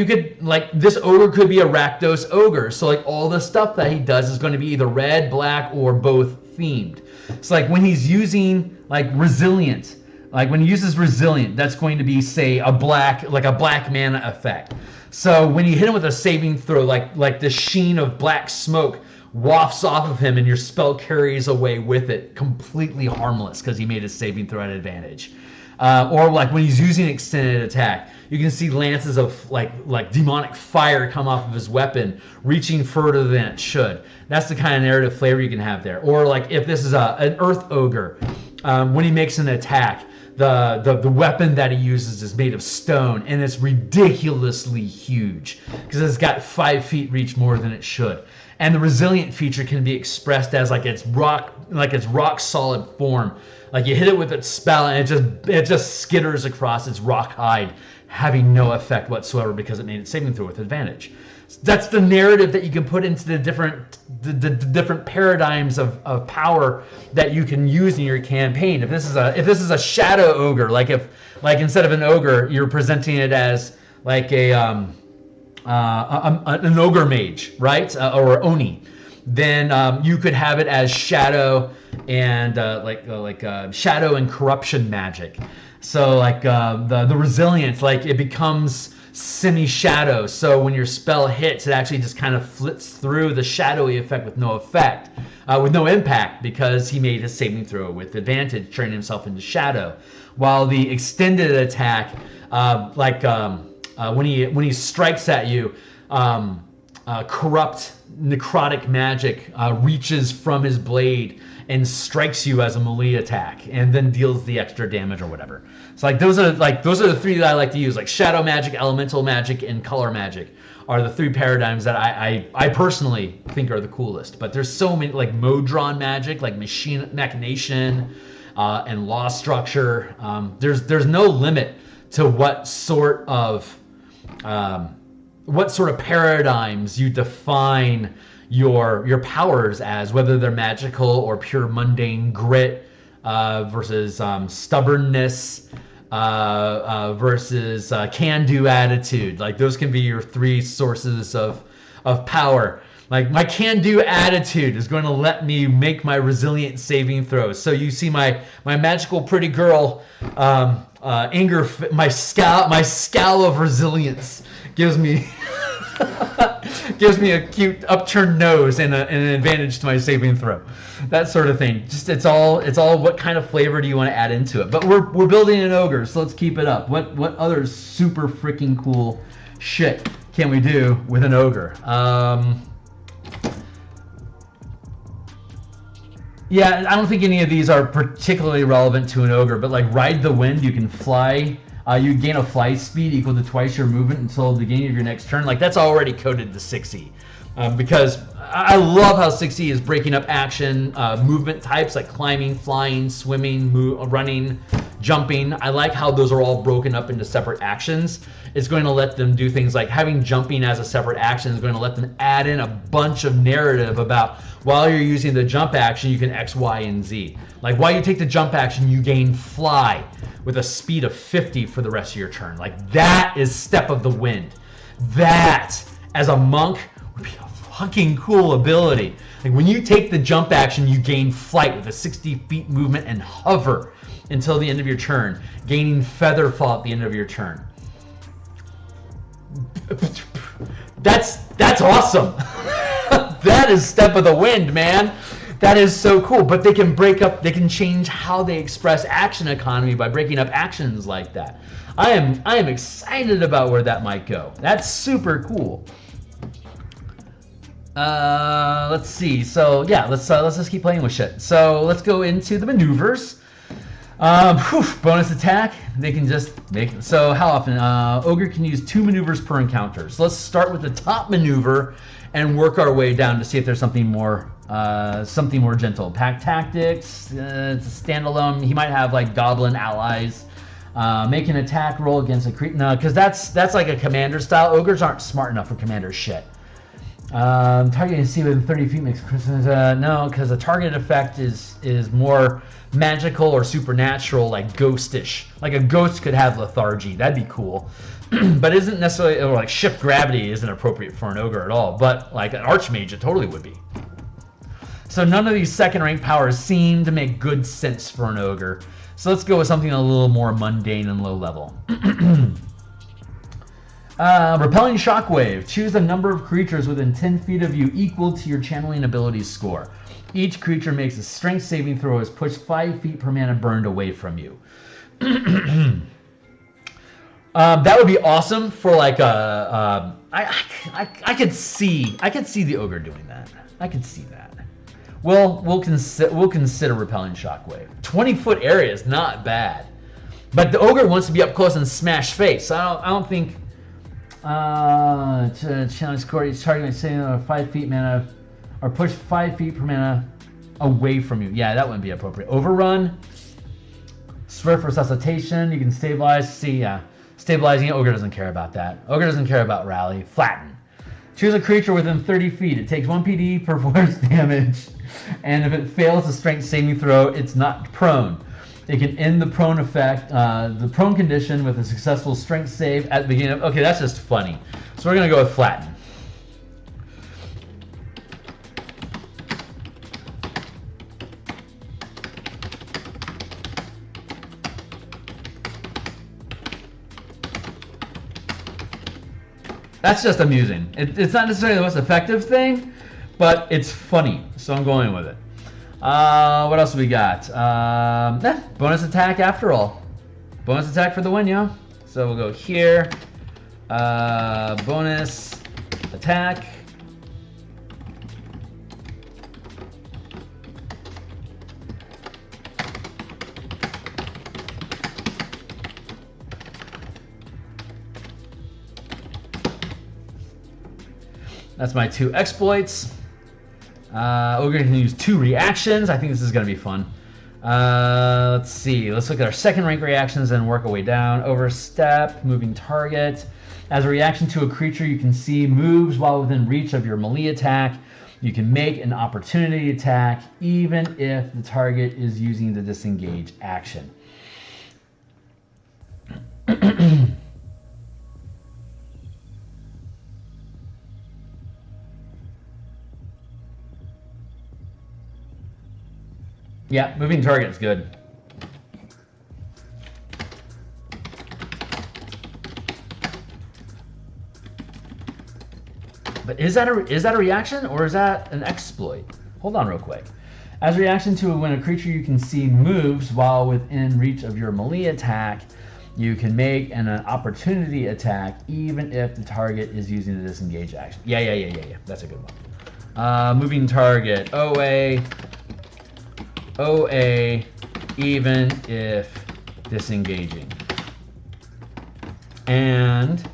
this ogre could be a Rakdos ogre. So like all the stuff that he does is going to be either red, black, or both themed. So like when he's using like resilient, like when he uses resilient, that's going to be say a black mana effect. So when you hit him with a saving throw, like the sheen of black smoke wafts off of him and your spell carries away with it, completely harmless because he made a saving throw at advantage. Or like when he's using extended attack, you can see lances of like demonic fire come off of his weapon, reaching further than it should. That's the kind of narrative flavor you can have there. Or like if this is an earth ogre, when he makes an attack, the weapon that he uses is made of stone, and it's ridiculously huge because it's got 5 feet reach more than it should. And the resilient feature can be expressed as like its rock solid form. Like you hit it with its spell and it just skitters across its rock hide, having no effect whatsoever because it made it saving throw with advantage. That's the narrative that you can put into the different paradigms of power that you can use in your campaign. If this is a shadow ogre, like instead of an ogre, you're presenting it as like an ogre mage, right? Or oni. Then you could have it as shadow and shadow and corruption magic. So like the resilience, like it becomes semi-shadow. So when your spell hits, it actually just kind of flits through the shadowy effect with no effect, with no impact, because he made his saving throw with advantage, turning himself into shadow. While the extended attack, when he strikes at you, corrupt necrotic magic reaches from his blade and strikes you as a melee attack, and then deals the extra damage or whatever. So those are the three that I like to use. Like shadow magic, elemental magic, and color magic are the three paradigms that I personally think are the coolest. But there's so many, like Modron magic, like machine machination, and law structure. There's no limit to what sort of paradigms you define your powers as, whether they're magical or pure mundane grit, versus stubbornness, versus can-do attitude. Like those can be your three sources of power. Like my can-do attitude is going to let me make my resilient saving throws. So you see my magical pretty girl anger, my scowl of resilience gives me a cute upturned nose and an advantage to my saving throw. That sort of thing. Just it's all what kind of flavor do you want to add into it. But we're building an ogre, so let's keep it up. What other super freaking cool shit can we do with an ogre? Yeah, I don't think any of these are particularly relevant to an ogre, but like Ride the Wind, you can fly. You gain a fly speed equal to twice your movement until the beginning of your next turn. Like that's already coded to 6e, because I love how 6e is breaking up action movement types like climbing, flying, swimming, running, jumping. I like how those are all broken up into separate actions. It's going to let them do things like having jumping as a separate action is going to let them add in a bunch of narrative about while you're using the jump action, you can X, Y, and Z. Like while you take the jump action, you gain fly with a speed of 50 for the rest of your turn. Like that is Step of the Wind. That, as a monk, would be a fucking cool ability. Like when you take the jump action, you gain flight with a 60 feet movement and hover until the end of your turn, gaining feather fall at the end of your turn. That's awesome. That is Step of the Wind, man. That is so cool. But they can change how they express action economy by breaking up actions like that. I am excited about where that might go. That's super cool. Let's see. So yeah, let's just keep playing with shit. So let's go into the maneuvers. Bonus attack. They can just make. So how often? Ogre can use 2 maneuvers per encounter. So let's start with the top maneuver and work our way down to see if there's something more gentle. Pack tactics. It's a standalone. He might have like goblin allies. Make an attack roll against a creature. No, because that's like a commander style. Ogres aren't smart enough for commander shit. Targeting C within 30 feet makes Christmas. No, because the target effect is more magical or supernatural, like ghostish. Like a ghost could have lethargy. That'd be cool. But isn't necessarily, or like shift gravity isn't appropriate for an ogre at all. But like an archmage, it totally would be. So none of these second rank powers seem to make good sense for an ogre. So let's go with something a little more mundane and low level. Repelling Shockwave. Choose a number of creatures within 10 feet of you equal to your channeling abilities score. Each creature makes a strength saving throw is pushed 5 feet per mana burned away from you. That would be awesome for like a. I could see the ogre doing that. I could see that. Well, we'll consider Repelling Shockwave. 20-foot area is not bad, but the ogre wants to be up close and smash face. So I don't think. Challenge score. Each target may say 5 feet mana, or push 5 feet per mana away from you. Yeah, that wouldn't be appropriate. Overrun. Swift resuscitation. You can stabilize. See, stabilizing. Ogre doesn't care about that. Ogre doesn't care about rally. Flatten. Choose a creature within 30 feet. It takes 1 PD per force damage. And if it fails a strength saving throw, it's not prone. It can end the prone effect, the prone condition with a successful strength save at the beginning of... Okay, that's just funny. So we're going to go with flatten. That's just amusing. It's not necessarily the most effective thing, but it's funny. So I'm going with it. What else do we got? Bonus attack after all. Bonus attack for the win, yo. So we'll go here. Bonus attack. That's my 2 exploits. Ogre can use 2 reactions. I think this is going to be fun. Let's see. Let's look at our second rank reactions and work our way down. Overstep, moving target. As a reaction to a creature you can see moves while within reach of your melee attack, you can make an opportunity attack even if the target is using the disengage action. Yeah, moving target is good. But is that a reaction or is that an exploit? Hold on real quick. As a reaction to when a creature you can see moves while within reach of your melee attack, you can make an opportunity attack even if the target is using the disengage action. Yeah. That's a good one. Moving target, OA, even if disengaging. And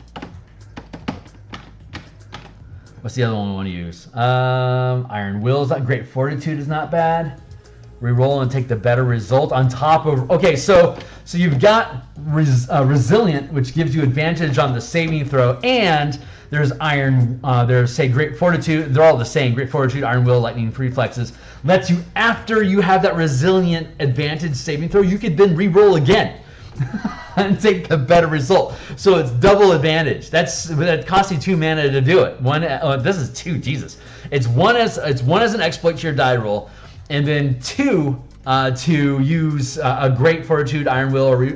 what's the other one we want to use? Iron Will is not great. Fortitude is not bad. Reroll and take the better result on top of... Okay, so you've got Resilient, which gives you advantage on the saving throw, and there's there's, say, Great Fortitude. They're all the same. Great Fortitude, Iron Will, Lightning Reflexes. Lets you, after you have that Resilient advantage saving throw, you could then re-roll again and take the better result. So it's double advantage. That costs you 2 mana to do it. This is 2, Jesus. It's one as an exploit to your die roll, and then 2 to use a Great Fortitude, Iron Will, or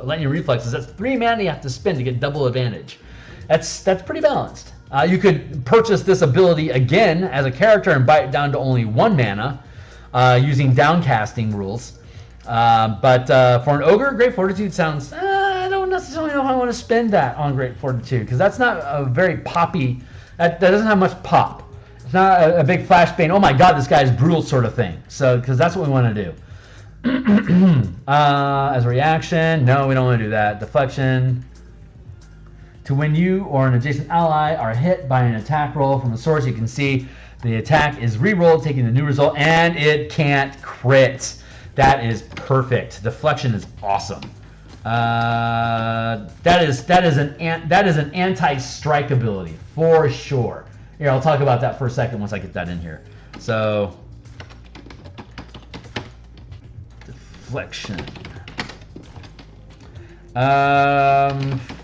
Lightning Reflexes. That's 3 mana you have to spend to get double advantage. That's pretty balanced. You could purchase this ability again as a character and buy it down to only 1 mana using downcasting rules. But for an Ogre, Great Fortitude sounds... I don't necessarily know if I want to spend that on Great Fortitude, because that's not a very poppy... That doesn't have much pop. It's not a big flashbang, oh my god, this guy's brutal sort of thing. So, because that's what we want to do. As a reaction, no, we don't want to do that. Deflection. To when you or an adjacent ally are hit by an attack roll from a source, you can see the attack is re-rolled, taking the new result, and it can't crit. That is perfect. Deflection is awesome. That is an anti-strike ability for sure. Here, I'll talk about that for a second once I get that in here. So, deflection.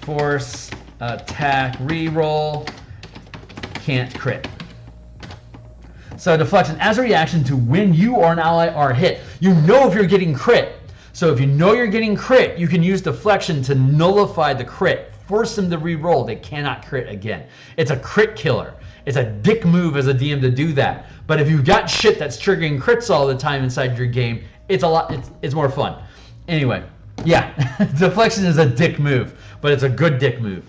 Force attack reroll, can't crit. So deflection, as a reaction to when you or an ally are hit, you know if you're getting crit. So if you know you're getting crit, you can use deflection to nullify the crit, force them to re-roll. They cannot crit again. It's a crit killer. It's a dick move as a DM to do that. But if you've got shit that's triggering crits all the time inside your game, it's more fun. Anyway, yeah, deflection is a dick move, but it's a good dick move.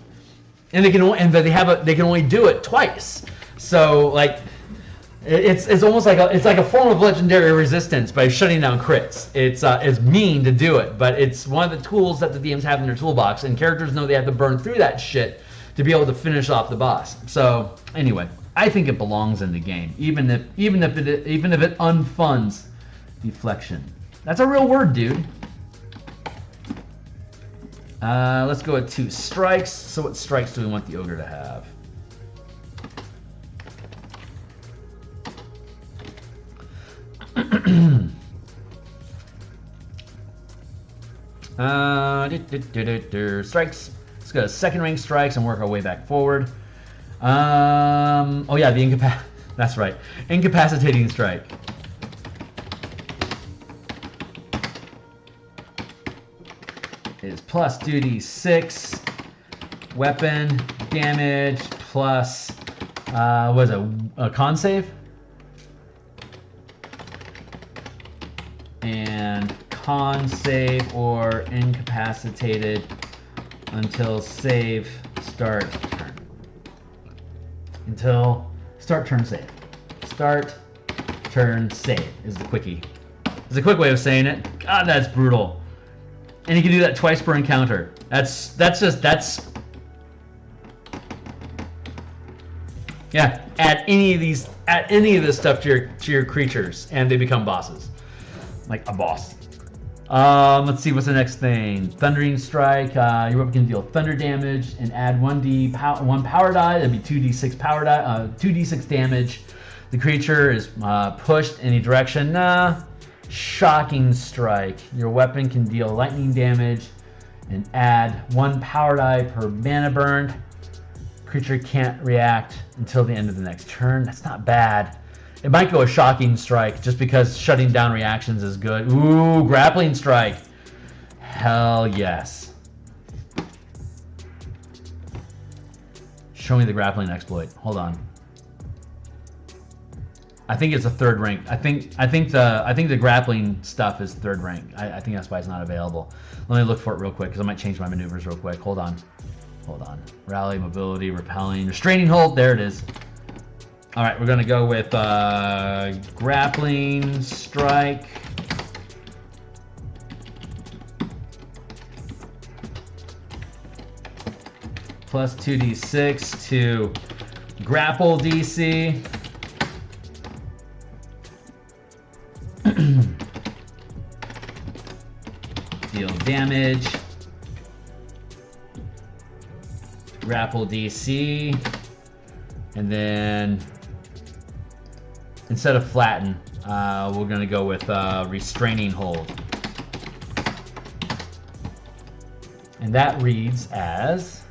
And they can only do it twice. So like, it's almost like a form of legendary resistance by shutting down crits. It's mean to do it, but it's one of the tools that the DMs have in their toolbox, and characters know they have to burn through that shit to be able to finish off the boss. So anyway, I think it belongs in the game, even if it unfunds deflection. That's a real word, dude. Let's go with 2 strikes. So what strikes do we want the ogre to have? Strikes. Let's go to second rank strikes and work our way back forward. Oh yeah, the that's right. Incapacitating strike. Is plus 2d6 weapon damage plus what is it? A con save? And con save or incapacitated until save start turn. Until start turn save. Start turn save is the quickie. It's a quick way of saying it. God, that's brutal. And you can do that twice per encounter. That's yeah. Add any of this stuff to your creatures, and they become bosses, like a boss. Let's see, what's the next thing? Thundering Strike. Your weapon can deal thunder damage and add one power die. That'd be 2d6 power die. 2d6 damage. The creature is pushed any direction. Shocking Strike. Your weapon can deal lightning damage and add 1 power die per mana burned. Creature can't react until the end of the next turn. That's not bad. It might go a Shocking Strike just because shutting down reactions is good. Ooh, Grappling Strike. Hell yes. Show me the grappling exploit. Hold on. I think it's a third rank. I think the grappling stuff is third rank. I think that's why it's not available. Let me look for it real quick because I might change my maneuvers real quick. Hold on. Rally, mobility, repelling, restraining hold. There it is. All right, we're gonna go with grappling strike. Plus 2d6 to grapple DC. Deal damage. Grapple DC. And then instead of flatten, we're going to go with restraining hold. And that reads as,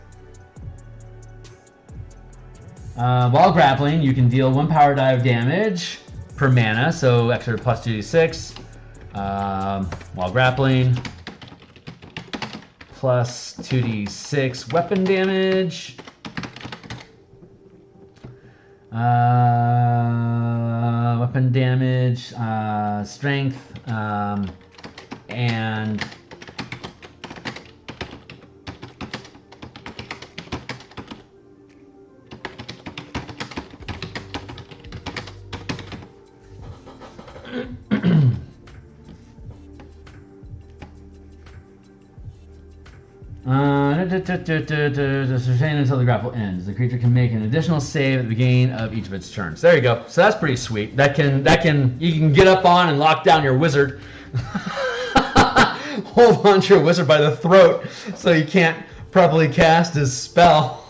while grappling, you can deal 1 power die of damage per mana, so extra plus 2d6. While grappling, plus 2d6 weapon damage. Weapon damage, strength, and sustain until the grapple ends. The creature can make an additional save at the beginning of each of its turns. There you go. So that's pretty sweet. You can get up on and lock down your wizard. Hold on to your wizard by the throat so he can't properly cast his spell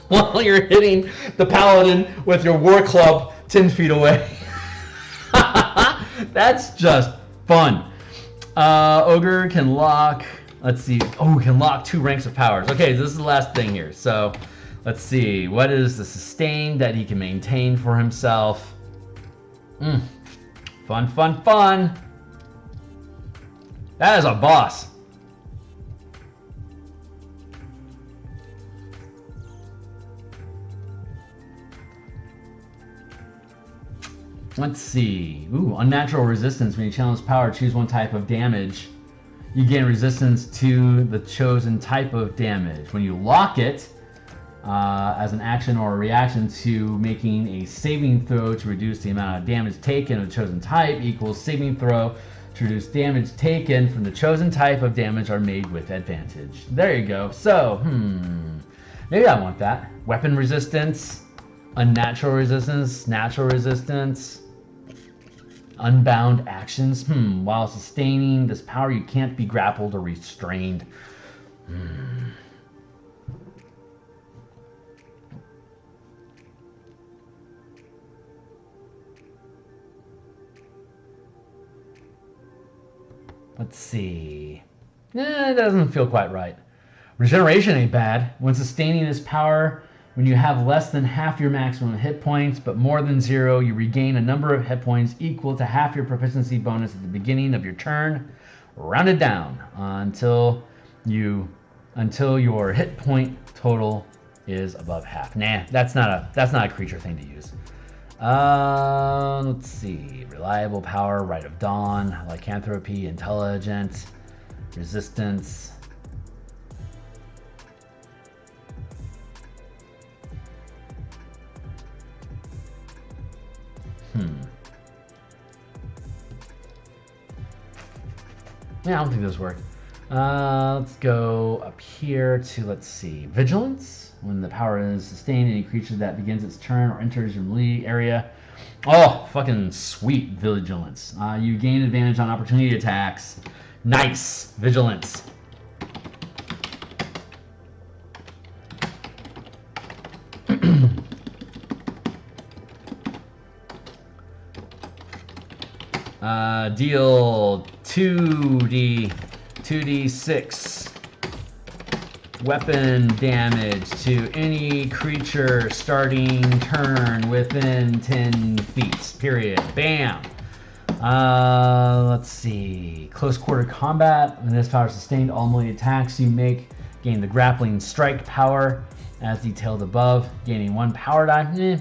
while you're hitting the paladin with your war club 10 feet away. That's just fun. Ogre can lock. Let's see. Oh, we can lock 2 ranks of powers. Okay, this is the last thing here. So, let's see. What is the sustain that he can maintain for himself? Fun, fun, fun. That is a boss. Let's see. Ooh, unnatural resistance. When you challenge power, choose 1 type of damage. You gain resistance to the chosen type of damage. When you lock it as an action or a reaction to making a saving throw to reduce the amount of damage taken of the chosen type equals saving throw to reduce damage taken from the chosen type of damage are made with advantage. There you go. So, maybe I want that. Weapon resistance, unnatural resistance, natural resistance. Unbound actions. While sustaining this power, you can't be grappled or restrained. Let's see. It doesn't feel quite right. Regeneration ain't bad. When sustaining this power, when you have less than half your maximum hit points, but more than 0, you regain a number of hit points equal to half your proficiency bonus at the beginning of your turn, rounded down until your hit point total is above half. Nah, that's not a creature thing to use. Let's see. Reliable power, Rite of Dawn, lycanthropy, intelligence, resistance. Yeah, I don't think those work. Let's go up here to, let's see, Vigilance. When the power is sustained, any creature that begins its turn or enters your melee area. Oh, fucking sweet, Vigilance. You gain advantage on opportunity attacks. Nice, Vigilance. Deal 2d6 weapon damage to any creature starting turn within 10 feet. Period. Bam. Let's see. Close quarter combat. When this power is sustained, all melee attacks you make gain the grappling strike power as detailed above, gaining 1 power die.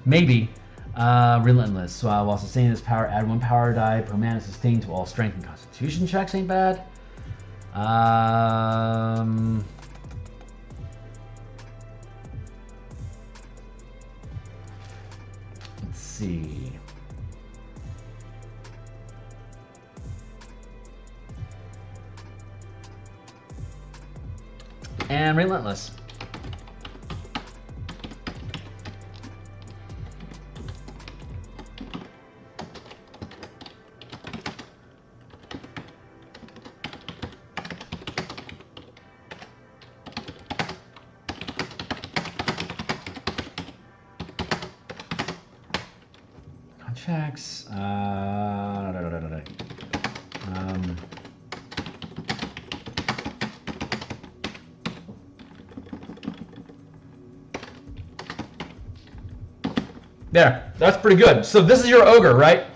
Maybe. Relentless. So while sustaining this power, add 1 power die per mana sustained to all strength and constitution checks. Ain't bad. Let's see. And Relentless. Checks. There, that's pretty good. So this is your ogre, right?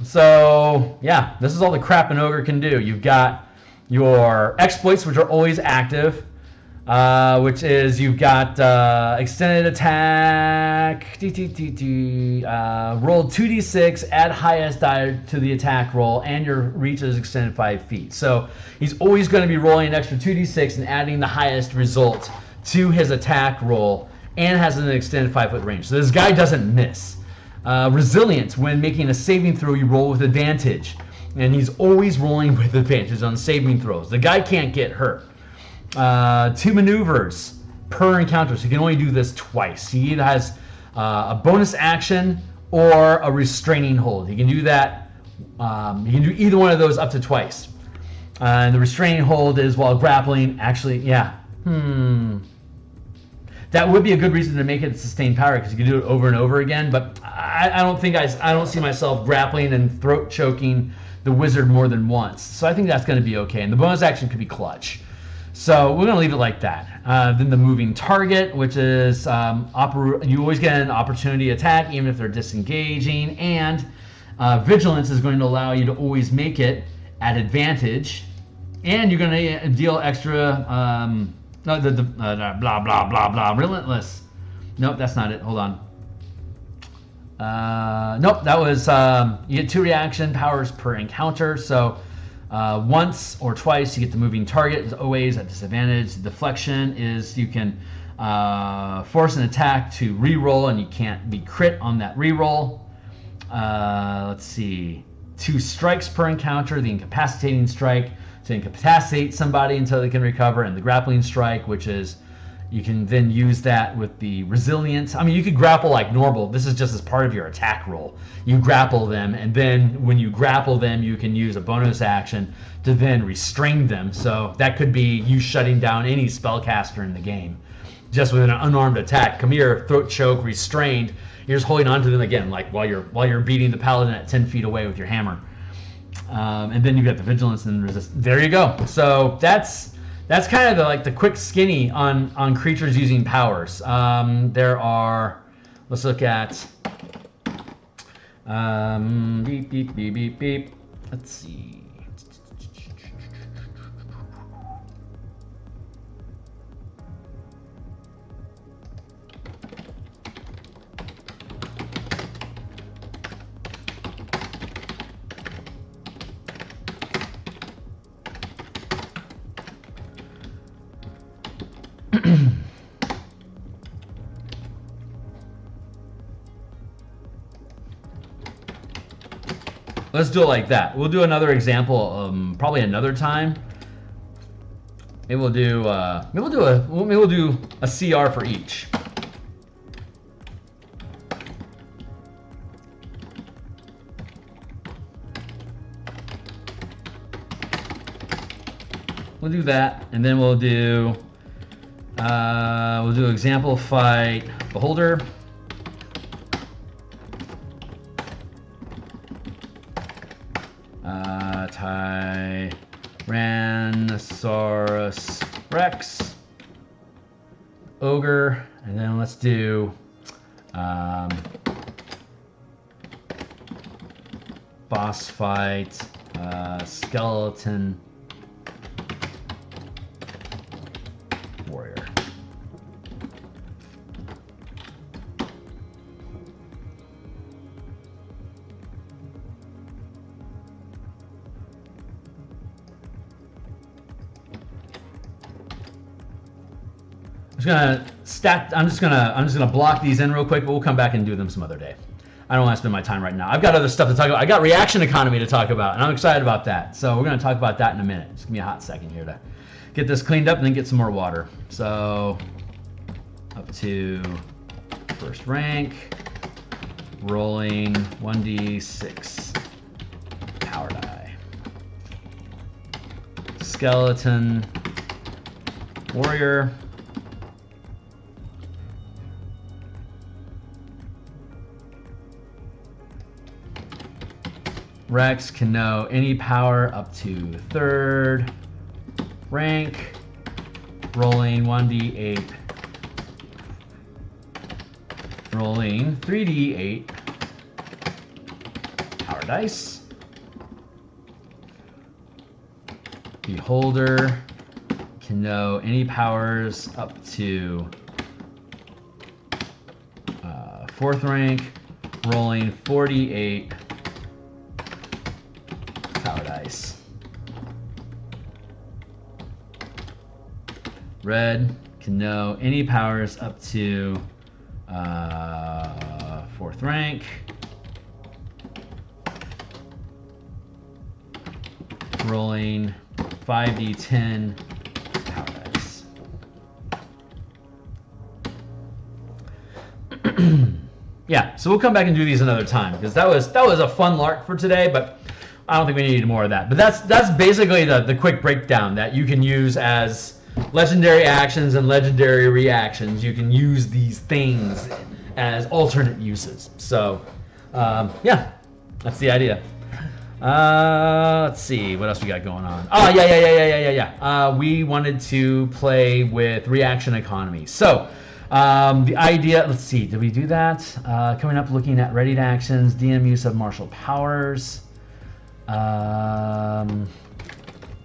So yeah, this is all the crap an ogre can do. You've got your exploits, which are always active, which is you've got extended attack, roll 2d6, add highest die to the attack roll, and your reach is extended 5 feet. So he's always going to be rolling an extra 2d6 and adding the highest result to his attack roll, and has an extended 5-foot range. So this guy doesn't miss. Resilience, when making a saving throw, you roll with advantage. And he's always rolling with advantage on saving throws. The guy can't get hurt. 2 maneuvers per encounter, so you can only do this twice. He either has a bonus action or a restraining hold. He can do that. He can do either one of those up to twice. And the restraining hold is while grappling. Actually, yeah. That would be a good reason to make it sustained power, because you can do it over and over again. But I don't see myself grappling and throat choking the wizard more than once. So I think that's going to be okay. And the bonus action could be clutch. So we're going to leave it like that. Then the moving target, which is you always get an opportunity attack, even if they're disengaging. And vigilance is going to allow you to always make it at advantage. And you're going to deal extra... blah, blah, blah, blah. Relentless. Nope, that's not it. Hold on. Nope, that was... you get 2 reaction powers per encounter. So once or twice you get the moving target. Is always at disadvantage. Deflection is you can force an attack to re-roll, and you can't be crit on that re-roll. Let's see. 2 strikes per encounter. The incapacitating strike to incapacitate somebody until they can recover, and the grappling strike, which is you can then use that with the resilience. I mean, you could grapple like normal. This is just as part of your attack roll. You grapple them, and then when you grapple them, you can use a bonus action to then restrain them. So that could be you shutting down any spellcaster in the game just with an unarmed attack. Come here, throat choke, restrained. You're just holding on to them again, like while you're beating the paladin at 10 feet away with your hammer. And then you've got the vigilance and resist. There you go. So that's kind of like the quick skinny on creatures using powers. There are, let's look at beep beep beep beep beep. Let's see. Let's do it like that. We'll do another example probably another time. Maybe we'll do a CR for each. We'll do that, and then we'll do example fight beholder. Tyrannosaurus Rex, ogre, and then let's do boss fight, skeleton warrior. I'm just gonna block these in real quick, but we'll come back and do them some other day. I don't want to spend my time right now. I've got other stuff to talk about. I got reaction economy to talk about, and I'm excited about that. So we're gonna talk about that in a minute. Just give me a hot second here to get this cleaned up and then get some more water. So up to first rank, rolling 1d6 power die. Skeleton warrior. Rex can know any power up to third rank, rolling 1d8, rolling 3d8 power dice. Beholder can know any powers up to fourth rank, rolling 4d8 power dice. Red can know any powers up to fourth rank, rolling 5d10 power dice. Yeah, so we'll come back and do these another time because that was a fun lark for today, but I don't think we need more of that. But that's basically the quick breakdown that you can use as legendary actions and legendary reactions. You can use these things as alternate uses. So yeah, that's the idea. Let's see what else we got going on. Oh yeah. We wanted to play with reaction economy. So the idea, let's see, did we do that? Coming up, looking at ready to actions, DM use of martial powers.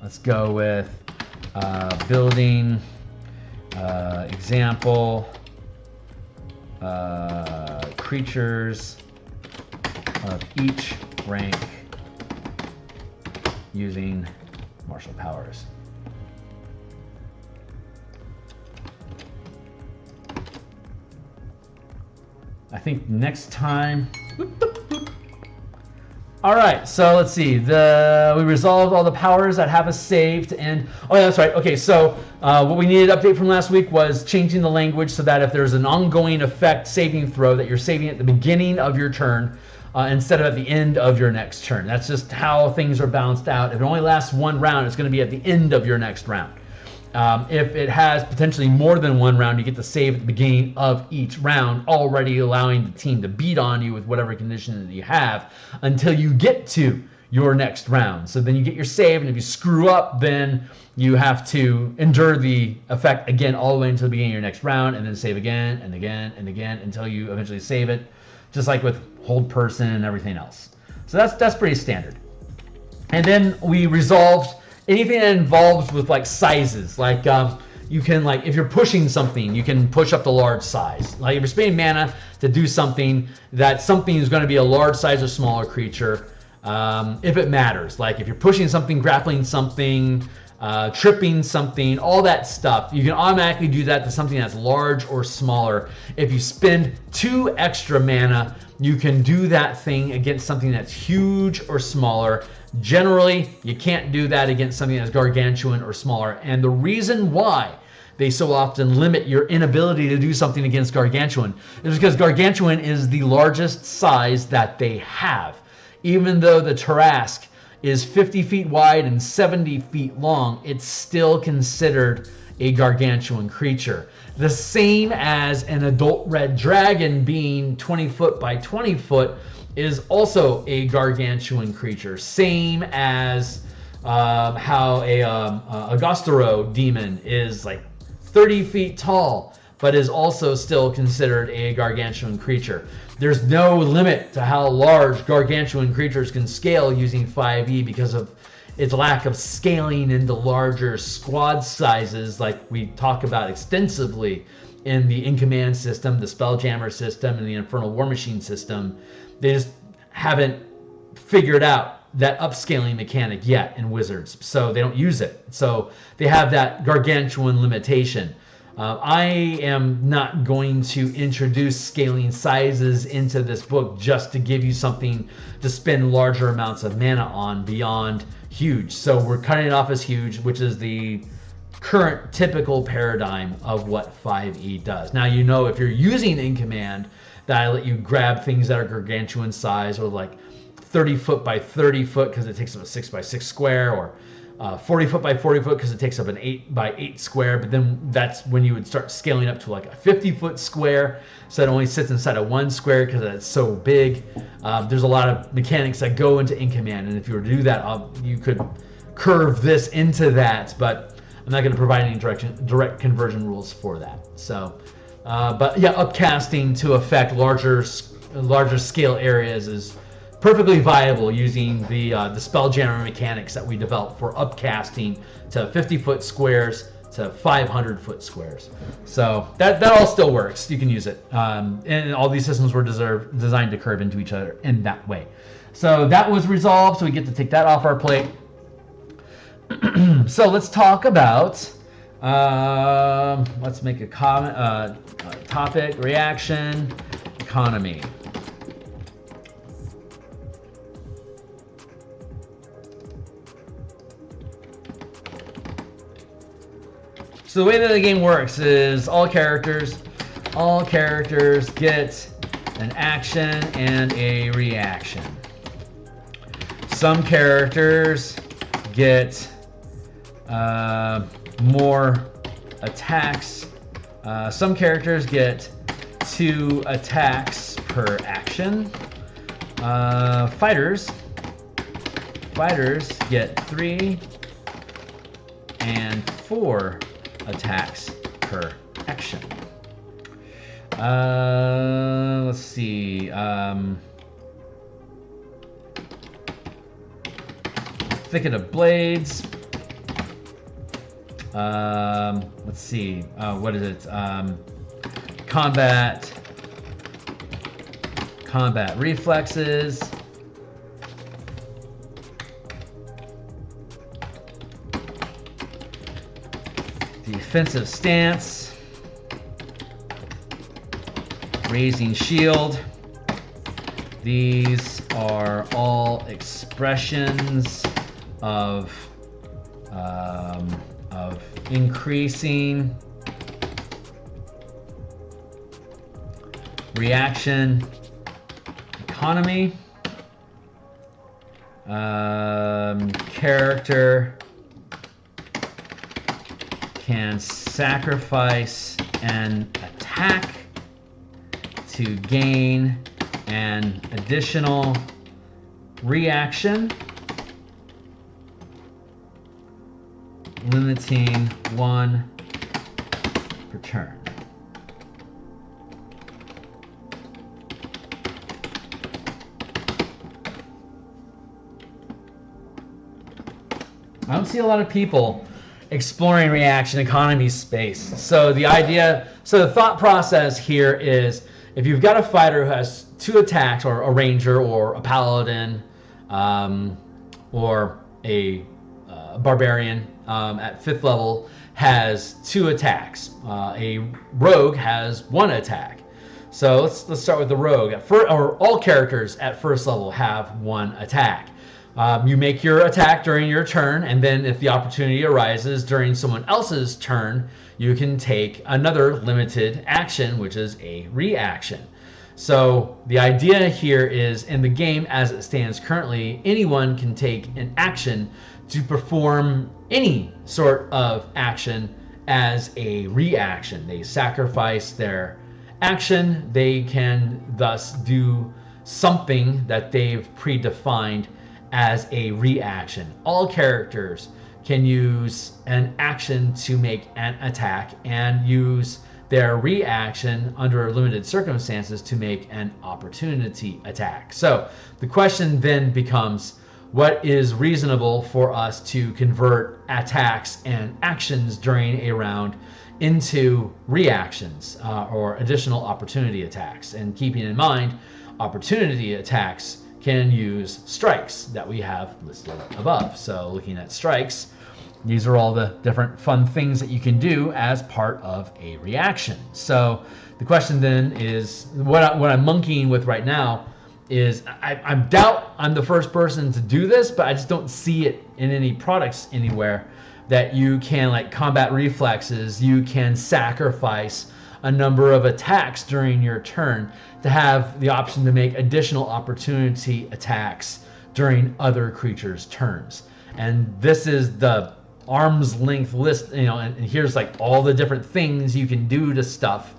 Let's go with building example creatures of each rank using martial powers. I think next time. All right, so let's see. We resolved all the powers that have us saved, and oh yeah, that's right. Okay, so what we needed to update from last week was changing the language so that if there's an ongoing effect saving throw, that you're saving at the beginning of your turn instead of at the end of your next turn. That's just how things are balanced out. If it only lasts one round, it's going to be at the end of your next round. If it has potentially more than one round, you get to save at the beginning of each round, already allowing the team to beat on you with whatever condition that you have until you get to your next round. So then you get your save, and if you screw up, then you have to endure the effect again all the way until the beginning of your next round, and then save again and again and again until you eventually save it, just like with hold person and everything else. So that's pretty standard. And then we resolved anything that involves with like sizes, like you can, like, if you're pushing something, you can push up the large size. Like if you're spending mana to do something, that something is going to be a large size or smaller creature, if it matters. Like if you're pushing something, grappling something, tripping something, all that stuff, you can automatically do that to something that's large or smaller. If you spend 2 extra mana, you can do that thing against something that's huge or smaller. Generally, you can't do that against something that's gargantuan or smaller. And the reason why they so often limit your inability to do something against gargantuan is because gargantuan is the largest size that they have. Even though the Tarrasque is 50 feet wide and 70 feet long, it's still considered a gargantuan creature. The same as an adult red dragon being 20 foot by 20 foot is also a gargantuan creature. Same as how a Agostero demon is like 30 feet tall, but is also still considered a gargantuan creature. There's no limit to how large gargantuan creatures can scale using 5e because of its lack of scaling into larger squad sizes, like we talk about extensively in the In Command system, the Spelljammer system, and the Infernal War Machine system. They just haven't figured out that upscaling mechanic yet in Wizards, so they don't use it. So they have that gargantuan limitation. I am not going to introduce scaling sizes into this book just to give you something to spend larger amounts of mana on beyond huge. So we're cutting it off as huge, which is the current typical paradigm of what 5e does. Now, you know, if you're using In Command, that I let you grab things that are gargantuan size, or like 30 foot by 30 foot because it takes up a 6 by 6 square, or 40 foot by 40 foot because it takes up an 8 by 8 square. But then that's when you would start scaling up to like a 50 foot square, so it only sits inside of 1 square because it's so big. There's a lot of mechanics that go into In Command, and if you were to do that, you could curve this into that, but I'm not going to provide any direct conversion rules for that. So but yeah, upcasting to affect larger scale areas is perfectly viable using the Spelljammer mechanics that we developed for upcasting to 50-foot squares to 500-foot squares. So that all still works. You can use it. And all these systems were designed to curve into each other in that way. So that was resolved, so we get to take that off our plate. So let's talk about, let's make a comment, topic, reaction, economy. So the way that the game works is all characters get an action and a reaction. Some characters get more attacks. Some characters get 2 attacks per action. Fighters get 3 and 4 attacks per action. Let's see. Thicket of Blades. Let's see. What is it? Combat reflexes. Defensive stance, raising shield. These are all expressions of increasing reaction economy. Character can sacrifice an attack to gain an additional reaction. limiting 1 per turn. I don't see a lot of people exploring reaction economy space. So the thought process here is, if you've got a fighter who has 2 attacks, or a ranger, or a paladin, or a barbarian at 5th level has 2 attacks. A rogue has 1 attack. So let's start with the rogue. All characters at 1st level have 1 attack. You make your attack during your turn, and then if the opportunity arises during someone else's turn, you can take another limited action, which is a reaction. So the idea here is, in the game as it stands currently, anyone can take an action to perform any sort of action as a reaction. They sacrifice their action. They can thus do something that they've predefined as a reaction. All characters can use an action to make an attack, and use their reaction under limited circumstances to make an opportunity attack. So the question then becomes, what is reasonable for us to convert attacks and actions during a round into reactions, or additional opportunity attacks? And keeping in mind, opportunity attacks can use strikes that we have listed above. So looking at strikes, these are all the different fun things that you can do as part of a reaction. So the question then is, what I'm monkeying with right now is, I doubt I'm the first person to do this, but I just don't see it in any products anywhere, that you can, like combat reflexes, you can sacrifice a number of attacks during your turn to have the option to make additional opportunity attacks during other creatures' turns. And this is the arm's length list, and here's like all the different things you can do to stuff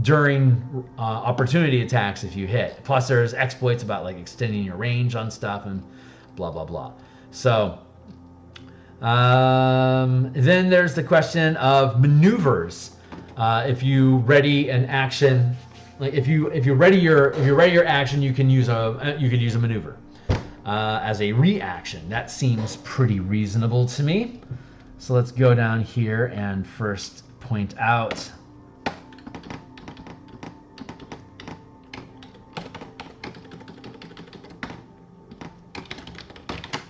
during opportunity attacks if you hit. Plus there's exploits about like extending your range on stuff and blah blah blah. So then there's the question of maneuvers. If you ready an action, like if you ready your action, you can use a maneuver as a reaction. That seems pretty reasonable to me. So let's go down here and first point out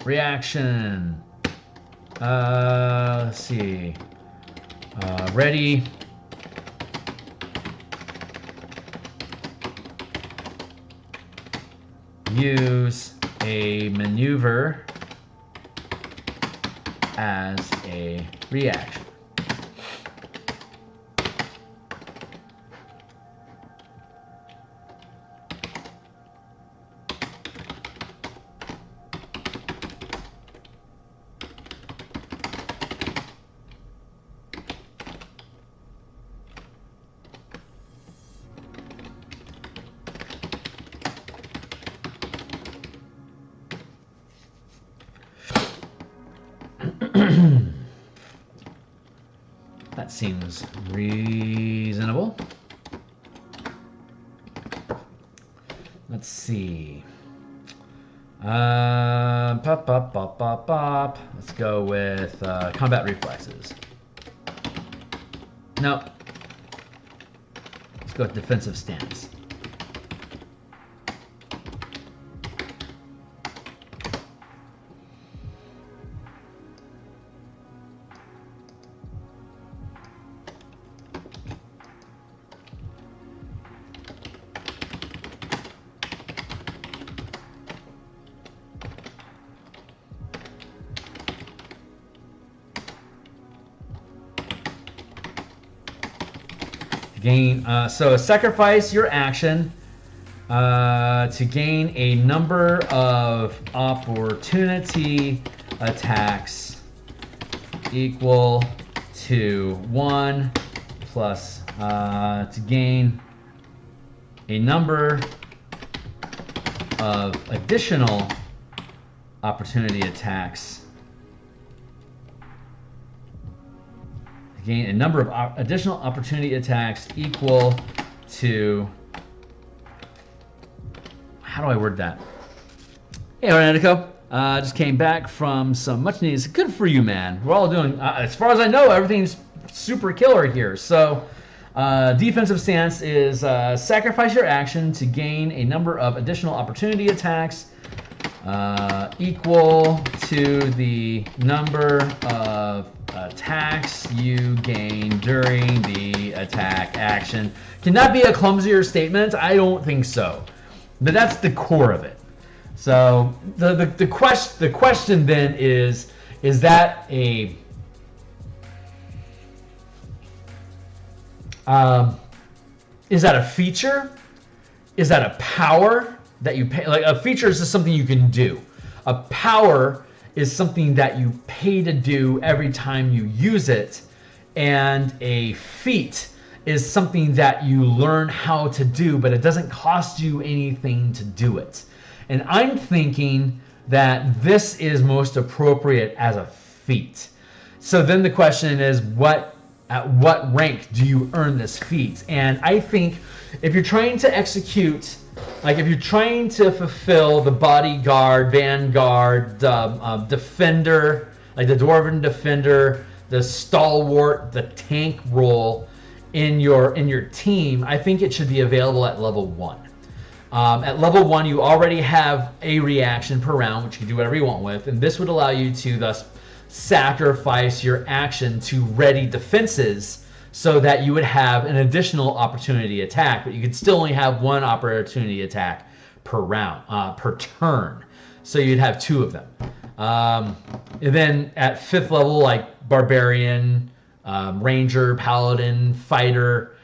reaction. Let's see. Ready. Use a maneuver as a reaction. That seems reasonable. Let's see. Pop. Let's go with combat reflexes. No. Let's go with defensive stance. So sacrifice your action to gain a number of opportunity attacks equal to 1 plus to gain a number of additional opportunity attacks gain a number of additional opportunity attacks equal to, how do I word that? Hey, Ornatico, just came back from some much needed, good for you, man. We're all doing, as far as I know, everything's super killer here. So defensive stance is sacrifice your action to gain a number of additional opportunity attacks equal to the number of attacks you gain during the attack action. Can that be a clumsier statement? I don't think so. But that's the core of it. So the question then is that a feature? Is that a power that you pay? Like, a feature is just something you can do. A power is something that you pay to do every time you use it. And a feat is something that you learn how to do, but it doesn't cost you anything to do it. And I'm thinking that this is most appropriate as a feat. So then the question is, at what rank do you earn this feat? And I think if you're trying to execute, like if you're trying to fulfill the bodyguard, vanguard, defender, like the dwarven defender, the stalwart, the tank role in your team, I think it should be available at level 1. At level 1, you already have a reaction per round, which you can do whatever you want with, and this would allow you to thus sacrifice your action to ready defenses so that you would have an additional opportunity attack, but you could still only have one opportunity attack per round, per turn. So you'd have 2 of them. And then at 5th level, like Barbarian, Ranger, Paladin, Fighter,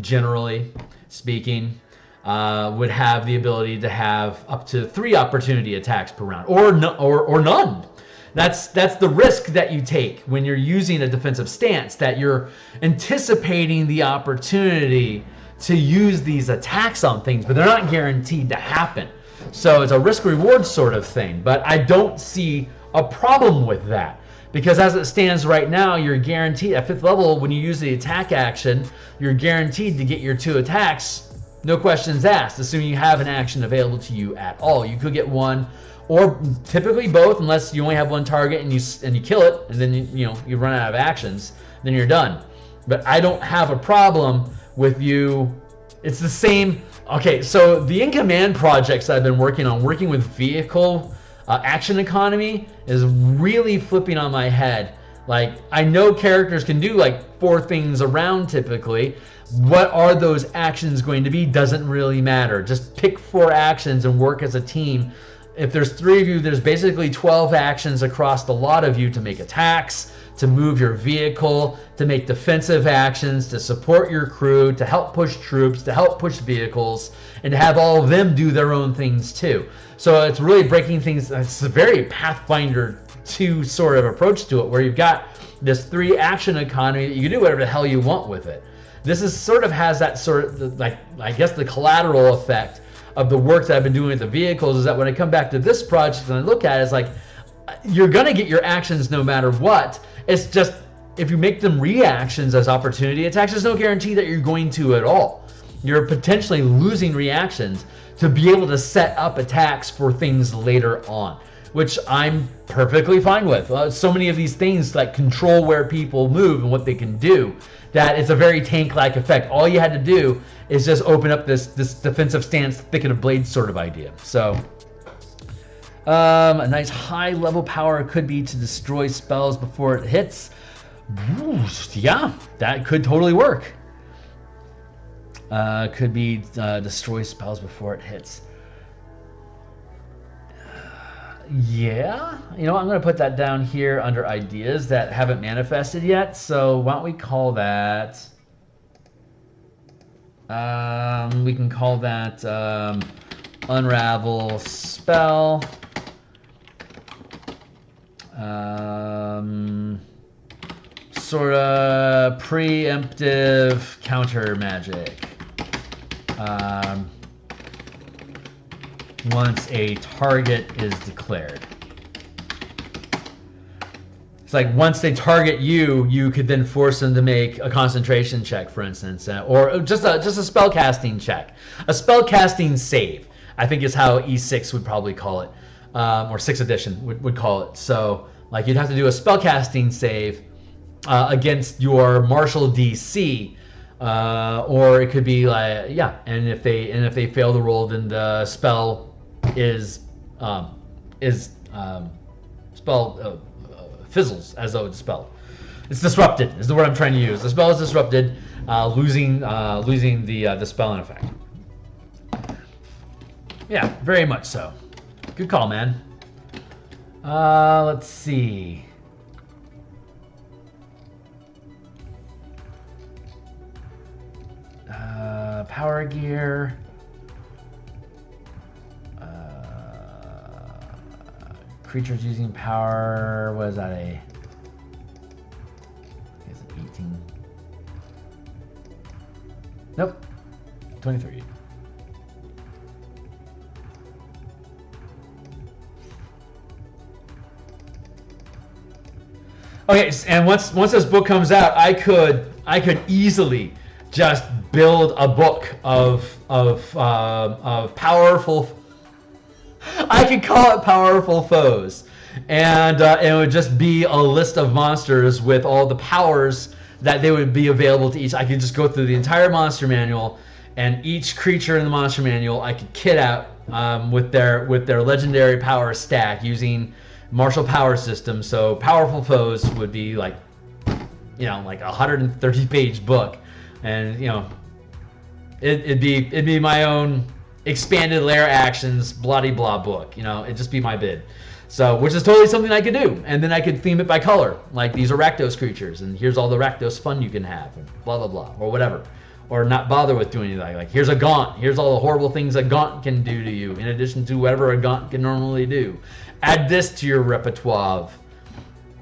generally speaking, would have the ability to have up to 3 opportunity attacks per round, or none. That's the risk that you take when you're using a defensive stance, that you're anticipating the opportunity to use these attacks on things, but they're not guaranteed to happen. So it's a risk-reward sort of thing, but I don't see a problem with that. Because as it stands right now, you're guaranteed at 5th level, when you use the attack action, you're guaranteed to get your 2 attacks, no questions asked, assuming you have an action available to you at all. You could get 1, or typically both, unless you only have 1 target and you kill it, and then you run out of actions, then you're done. But I don't have a problem with you. It's the same. Okay, so the in command projects I've been working on, working with vehicle action economy, is really flipping on my head. Like, I know characters can do like 4 things around typically. What are those actions going to be doesn't really matter. Just pick 4 actions and work as a team. If there's 3 of you, there's basically 12 actions across the lot of you to make attacks, to move your vehicle, to make defensive actions, to support your crew, to help push troops, to help push vehicles, and to have all of them do their own things too. So it's really breaking things. It's a very Pathfinder 2 sort of approach to it, where you've got this 3 action economy that you can do whatever the hell you want with it. This is sort of has that sort of, like, I guess the collateral effect of the work that I've been doing with the vehicles, is that when I come back to this project and I look at it, it's like, you're gonna get your actions no matter what. It's just, if you make them reactions as opportunity attacks, there's no guarantee that you're going to at all. You're potentially losing reactions to be able to set up attacks for things later on, which I'm perfectly fine with. So many of these things like control where people move and what they can do, that it's a very tank-like effect. All you had to do is just open up this defensive stance, thicket of blades sort of idea. So a nice high-level power could be to destroy spells before it hits. Ooh, yeah, that could totally work. Could be destroy spells before it hits. Yeah, I'm going to put that down here under ideas that haven't manifested yet. So why don't we call that? We can call that unravel spell. Sort of preemptive counter magic. Once a target is declared. It's like once they target you, you could then force them to make a concentration check, for instance, or just a spell casting check, a spell casting save. I think is how E6 would probably call it, or 6th edition would call it. So like you'd have to do a spell casting save against your martial DC, or it could be like and if they fail the roll, then the spell is spell. Fizzles as though it's spelled. It's disrupted is the word I'm trying to use. The spell is disrupted, losing the spell in effect. Yeah, very much so. Good call, man. Let's see. Power gear. Creatures using power, what is that, I guess 18. Nope, 23. Okay, and once this book comes out, I could easily just build a book of powerful. I could call it Powerful Foes, and it would just be a list of monsters with all the powers that they would be available to each. I could just go through the entire monster manual, and each creature in the monster manual I could kit out with their legendary power stack using martial power system. So Powerful Foes would be like like a 130-page book, and it'd be my own expanded layer actions, bloody blah book. It'd just be my bid. So, which is totally something I could do. And then I could theme it by color. Like, these are Rakdos creatures, and here's all the Rakdos fun you can have, and blah, blah, blah, or whatever. Or not bother with doing anything. Like, here's a Gaunt. Here's all the horrible things a Gaunt can do to you, in addition to whatever a Gaunt can normally do. Add this to your repertoire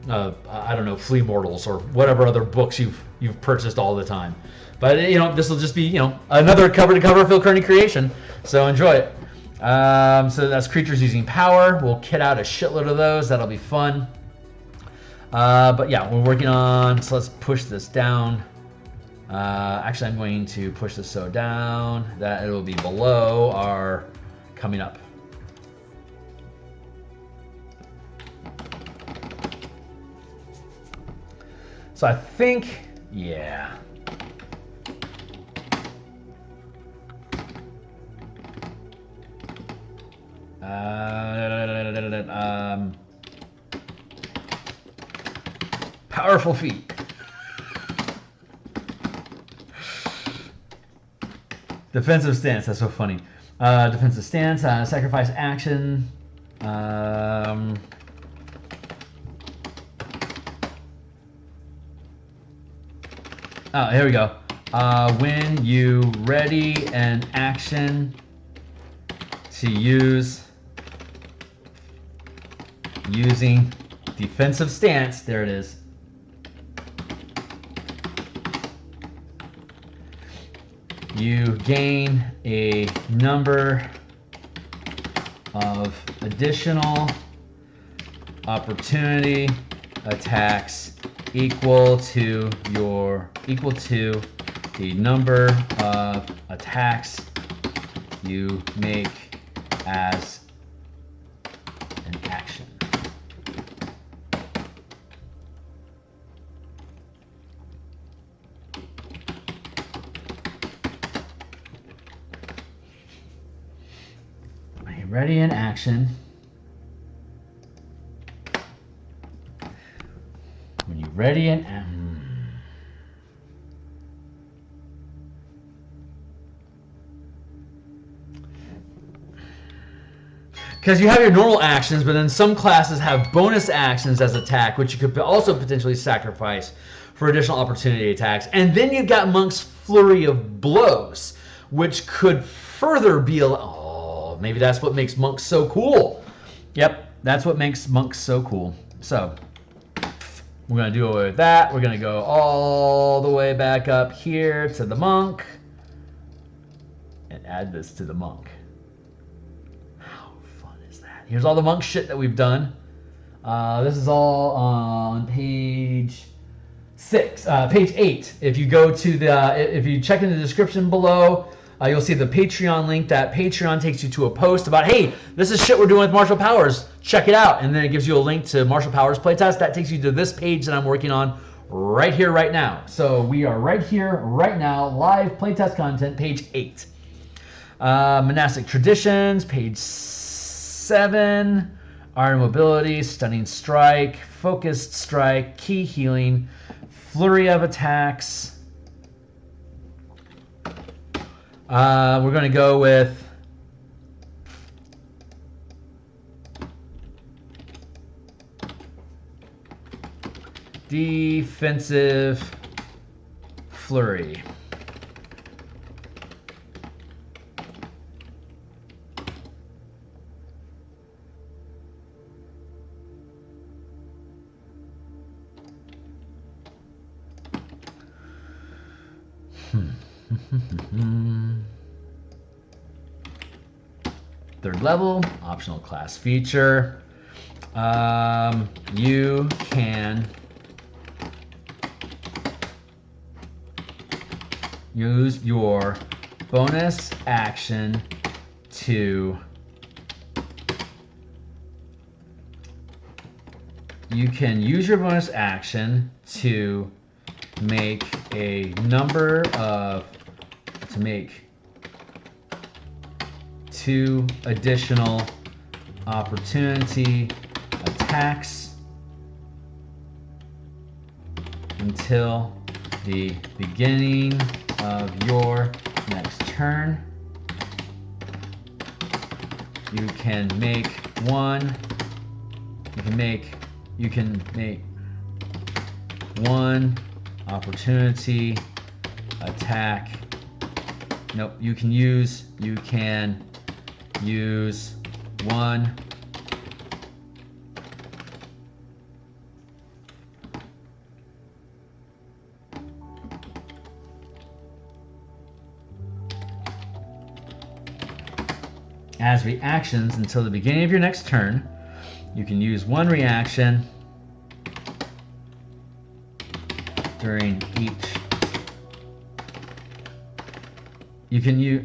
of, I don't know, Flea Mortals, or whatever other books you've purchased all the time. But, this will just be, another cover-to-cover Phil Kearney creation. So enjoy it. So that's creatures using power. We'll kit out a shitload of those. That'll be fun. But yeah, we're working on, so let's push this down. Actually, I'm going to push this so down that it will be below our coming up. So I think, yeah. Powerful feat. Defensive stance. That's so funny. Defensive stance. Sacrifice action. Oh, here we go. When you ready an action to use using defensive stance, there it is. You gain a number of additional opportunity attacks equal to the number of attacks you make as an action. Ready in action. When you're ready in because you have your normal actions, but then some classes have bonus actions as attack, which you could also potentially sacrifice for additional opportunity attacks. And then you've got Monk's Flurry of Blows, which could further be maybe that's what makes monks so cool. Yep, that's what makes monks so cool. So we're going to do away with that. We're going to go all the way back up here to the monk and add this to the monk. How fun is that? Here's all the monk shit that we've done. This is all on page 8. If you go to if you check in the description below, you'll see the Patreon link. That Patreon takes you to a post about, hey, this is shit we're doing with Marshall Powers. Check it out. And then it gives you a link to Marshall Powers playtest. That takes you to this page that I'm working on right here, right now. So we are right here, right now, live playtest content, page 8. Monastic Traditions, page 7. Art and Mobility, Stunning Strike, Focused Strike, Key Healing, Flurry of Attacks. We're going to go with Defensive Flurry. Third level, optional class feature. You can use your bonus action to make a number of two additional opportunity attacks until the beginning of your next turn. You can make one opportunity attack. Nope, you can use one as reactions until the beginning of your next turn. You can use one reaction during each. You can use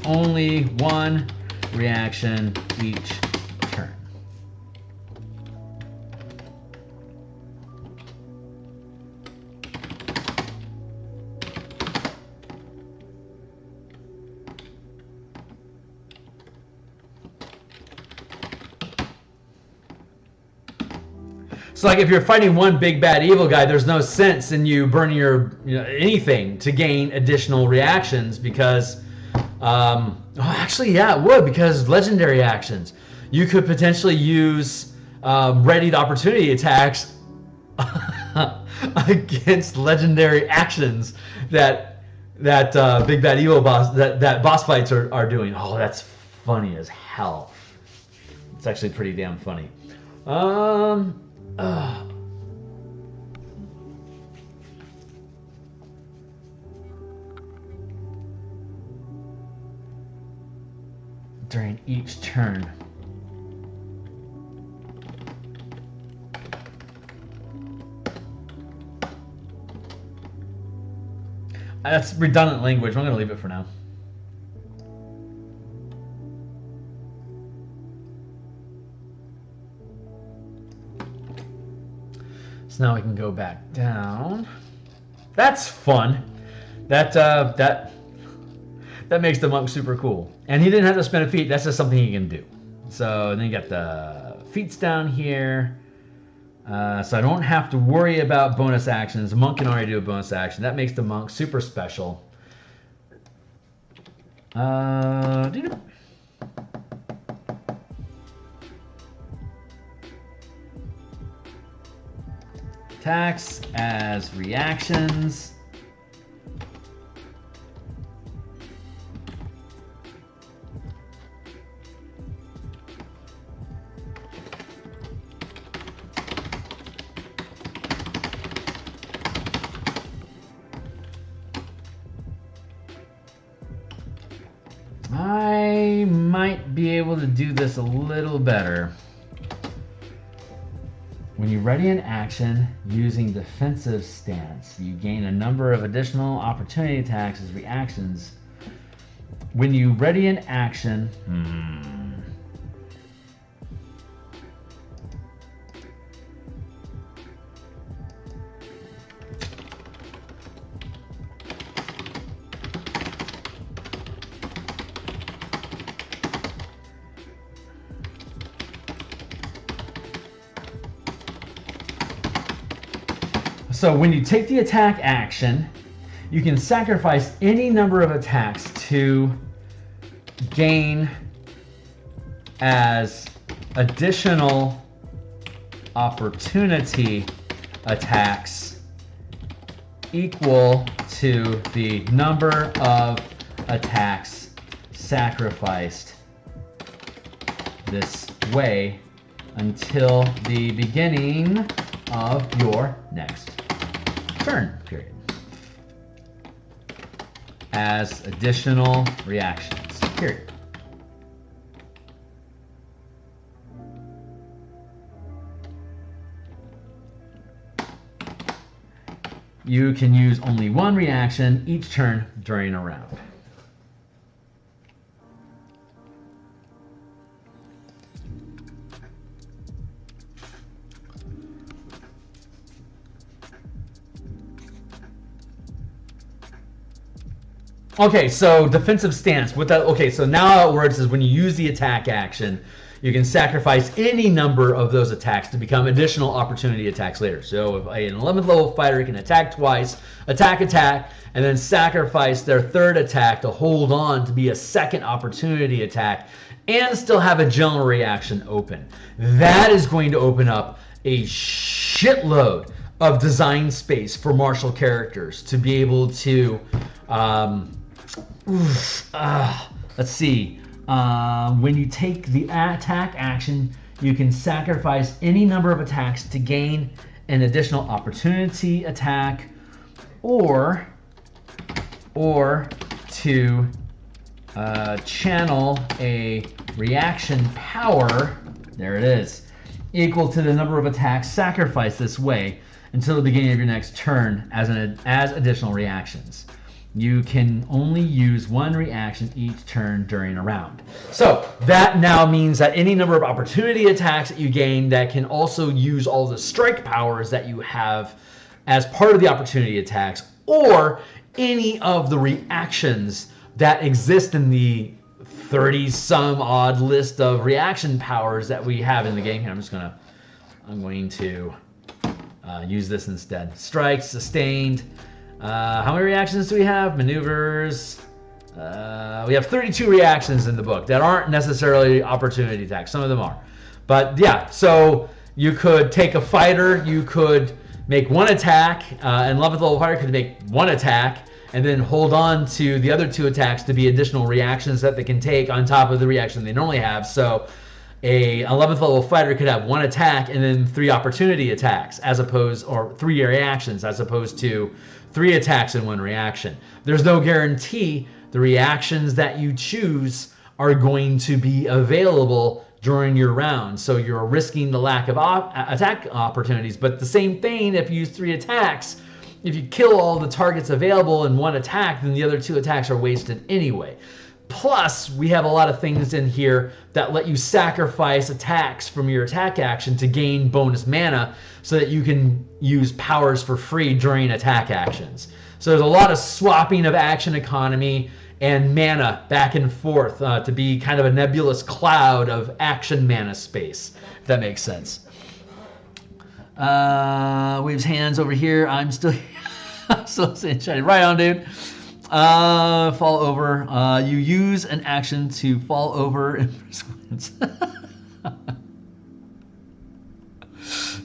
only one reaction each turn. So like if you're fighting one big bad evil guy, there's no sense in you burning your anything to gain additional reactions because, actually yeah it would, because legendary actions. You could potentially use readied opportunity attacks against legendary actions that big bad evil boss that boss fights are doing. Oh, that's funny as hell. It's actually pretty damn funny. During each turn. That's redundant language. I'm going to leave it for now. So now we can go back down. That's fun. That makes the monk super cool. And he didn't have to spend a feat. That's just something he can do. So then you got the feats down here. So I don't have to worry about bonus actions. The monk can already do a bonus action. That makes the monk super special. Attacks as reactions. I might be able to do this a little better. When you ready an action using defensive stance, you gain a number of additional opportunity attacks as reactions. When you ready an action, so when you take the attack action, you can sacrifice any number of attacks to gain as additional opportunity attacks equal to the number of attacks sacrificed this way until the beginning of your next turn period as additional reactions, period. You can use only one reaction each turn during a round. Okay, so defensive stance. With that, okay, so now how it works is when you use the attack action, you can sacrifice any number of those attacks to become additional opportunity attacks later. So if an 11th level fighter can attack twice, attack, and then sacrifice their third attack to hold on to be a second opportunity attack and still have a general reaction open. That is going to open up a shitload of design space for martial characters to be able to let's see. When you take the attack action, you can sacrifice any number of attacks to gain an additional opportunity attack, or to channel a reaction power. There it is, equal to the number of attacks sacrificed this way until the beginning of your next turn as additional reactions. You can only use one reaction each turn during a round. So that now means that any number of opportunity attacks that you gain that can also use all the strike powers that you have as part of the opportunity attacks, or any of the reactions that exist in the 30-some odd list of reaction powers that we have in the game. Here, I'm going to use this instead. Strikes, sustained. How many reactions do we have? Maneuvers. We have 32 reactions in the book that aren't necessarily opportunity attacks. Some of them are. But yeah, so you could take a fighter, you could make one attack, and 11th level fighter could make one attack, and then hold on to the other two attacks to be additional reactions that they can take on top of the reaction they normally have. So a 11th level fighter could have one attack and then 3 opportunity attacks, or 3 reactions, as opposed to 3 attacks and 1 reaction. There's no guarantee the reactions that you choose are going to be available during your round, so you're risking the lack of attack opportunities. But the same thing, if you use 3 attacks, if you kill all the targets available in 1 attack, then the other 2 attacks are wasted anyway. Plus, we have a lot of things in here that let you sacrifice attacks from your attack action to gain bonus mana so that you can use powers for free during attack actions. So there's a lot of swapping of action economy and mana back and forth to be kind of a nebulous cloud of action mana space, if that makes sense. Waves hands over here. I'm still saying shiny. Right on, dude. Fall over. You use an action to fall over in pursuance.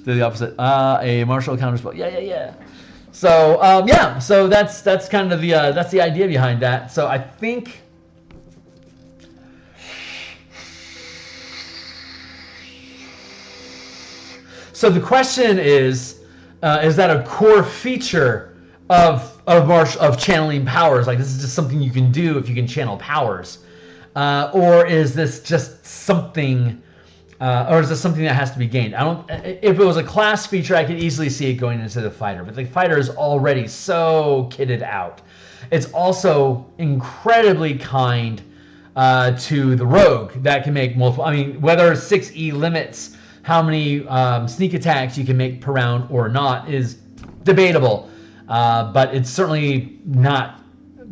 Do the opposite. A martial counterspell. Yeah. So yeah. So that's kind of that's the idea behind that. So I think. So the question is that a core feature of channeling powers? Like, this is just something you can do if you can channel powers, or is this just something or is this something that has to be gained? I don't. If it was a class feature, I could easily see it going into the fighter, but the fighter is already so kitted out. It's also incredibly kind to the rogue that can make multiple. I mean, whether 6E limits how many sneak attacks you can make per round or not is debatable, but it's certainly not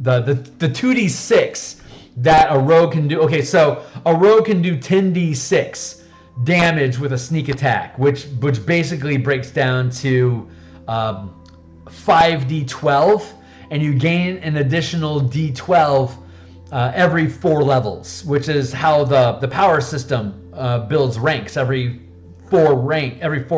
the 2d6 that a rogue can do. Okay, so a rogue can do 10d6 damage with a sneak attack, which basically breaks down to 5d12, and you gain an additional d12 every 4 levels, which is how the power system builds ranks. Every 4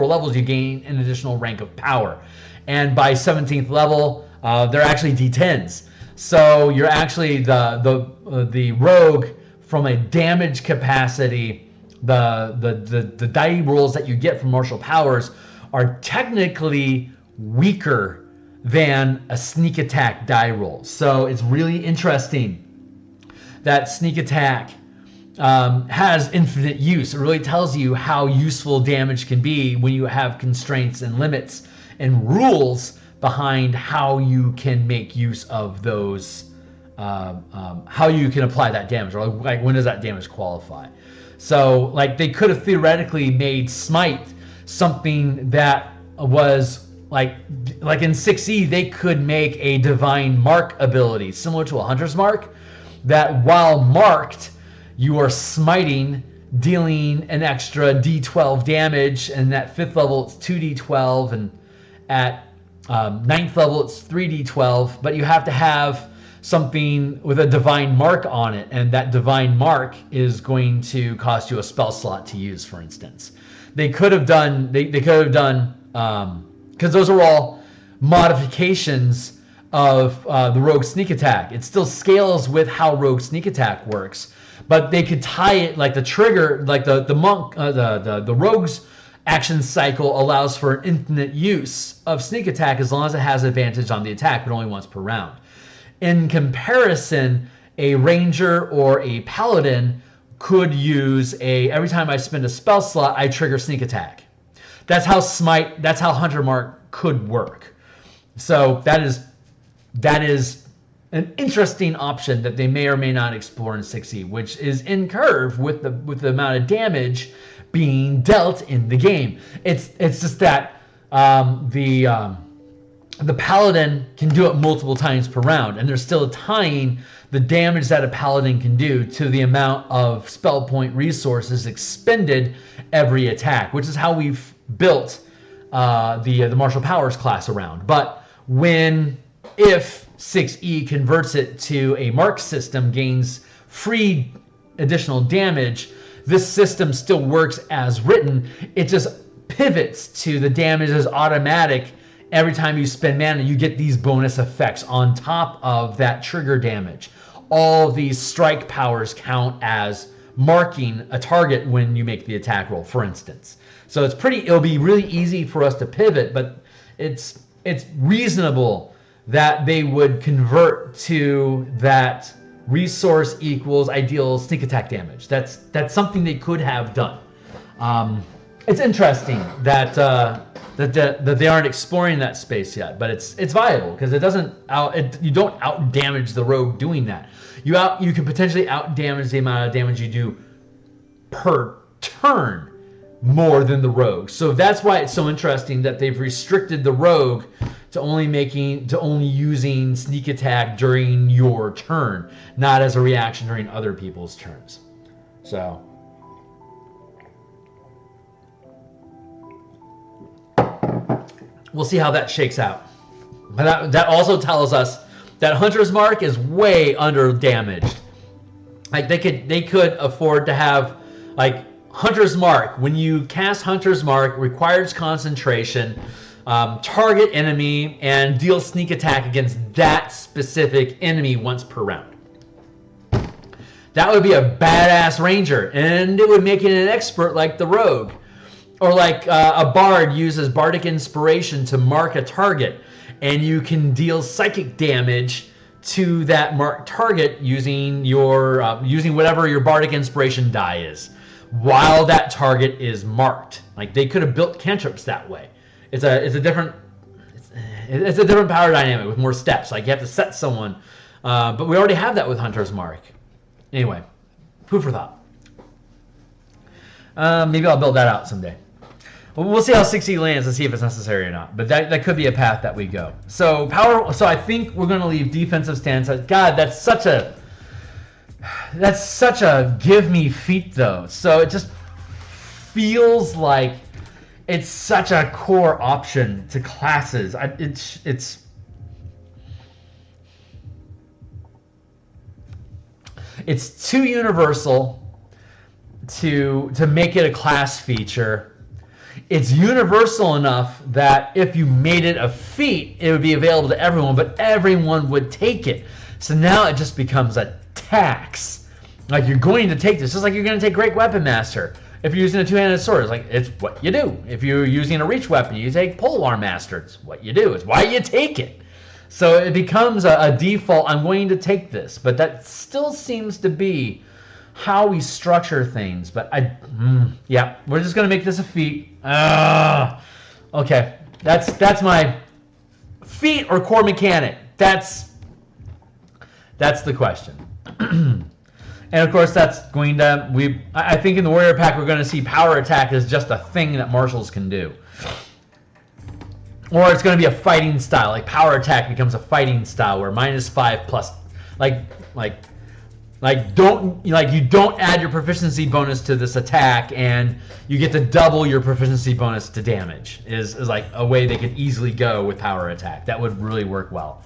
levels, you gain an additional rank of power, and by 17th level, they're actually d10s. So you're actually the rogue from a damage capacity. The die rolls that you get from martial powers are technically weaker than a sneak attack die roll. So it's really interesting that sneak attack has infinite use. It really tells you how useful damage can be when you have constraints and limits and rules behind how you can make use of those, how you can apply that damage, or like when does that damage qualify. So like they could have theoretically made Smite something that was like in 6E, they could make a Divine Mark ability similar to a Hunter's Mark, that while marked, you are smiting, dealing an extra d12 damage, and at 5th level it's 2d12, and at 9th level it's 3d12, but you have to have something with a Divine Mark on it, and that Divine Mark is going to cost you a spell slot to use, for instance. They could have done, because those are all modifications of the Rogue Sneak Attack. It still scales with how Rogue Sneak Attack works, but they could tie it, like the trigger, like the monk, the Rogue's action cycle allows for an infinite use of Sneak Attack as long as it has advantage on the attack, but only once per round. In comparison, a Ranger or a Paladin could use every time I spend a spell slot, I trigger Sneak Attack. That's how Smite, that's how Hunter Mark could work. So that is an interesting option that they may or may not explore in 6E, which is in curve with the amount of damage being dealt in the game. It's just that the Paladin can do it multiple times per round, and they're still tying the damage that a Paladin can do to the amount of spell point resources expended every attack, which is how we've built the Martial Powers class around. But if 6E converts it to a mark system, gains free additional damage, this system still works as written. It just pivots to the damage as automatic. Every time you spend mana, you get these bonus effects on top of that trigger damage. All these strike powers count as marking a target when you make the attack roll, for instance. So it'll be really easy for us to pivot, but it's reasonable that they would convert to that resource equals ideal sneak attack damage. That's something they could have done. It's interesting that they aren't exploring that space yet, but it's viable because you don't out damage the rogue doing that. You can potentially out damage the amount of damage you do per turn more than the rogue. So that's why it's so interesting that they've restricted the rogue to only using sneak attack during your turn, not as a reaction during other people's turns. So we'll see how that shakes out. But that also tells us that Hunter's Mark is way under damaged. Like they could afford to have like Hunter's Mark. When you cast Hunter's Mark, requires concentration, target enemy, and deal sneak attack against that specific enemy once per round. That would be a badass Ranger, and it would make it an expert like the Rogue. Or like a Bard uses Bardic Inspiration to mark a target, and you can deal psychic damage to that marked target using whatever your Bardic Inspiration die is. while that target is marked. Like they could have built cantrips that way. It's a different power dynamic with more steps. Like you have to set someone, but we already have that with Hunter's Mark. Anyway, food for thought. Maybe I'll build that out someday. We'll see how 60 lands and see if it's necessary or not. But that could be a path that we go. So power. So I think we're going to leave defensive stance. God, that's such a give me feat though. So it just feels like it's such a core option to classes. It's too universal to make it a class feature. It's universal enough that if you made it a feat, it would be available to everyone, but everyone would take it. So now it just becomes a tax. Like you're going to take this, just like you're going to take Great Weapon Master. If you're using a two-handed sword, it's like it's what you do. If you're using a reach weapon, you take Polearm Master. It's what you do. It's why you take it. So it becomes a default. I'm going to take this, but that still seems to be how we structure things. But yeah, we're just going to make this a feat. Okay, that's my feat or core mechanic. That's the question. And of course, that's going to I think in the Warrior Pack we're going to see power attack as just a thing that marshals can do, or it's going to be a fighting style. Like power attack becomes a fighting style where -5 plus, you don't add your proficiency bonus to this attack and you get to double your proficiency bonus to damage. Is like a way they could easily go with power attack. That would really work well.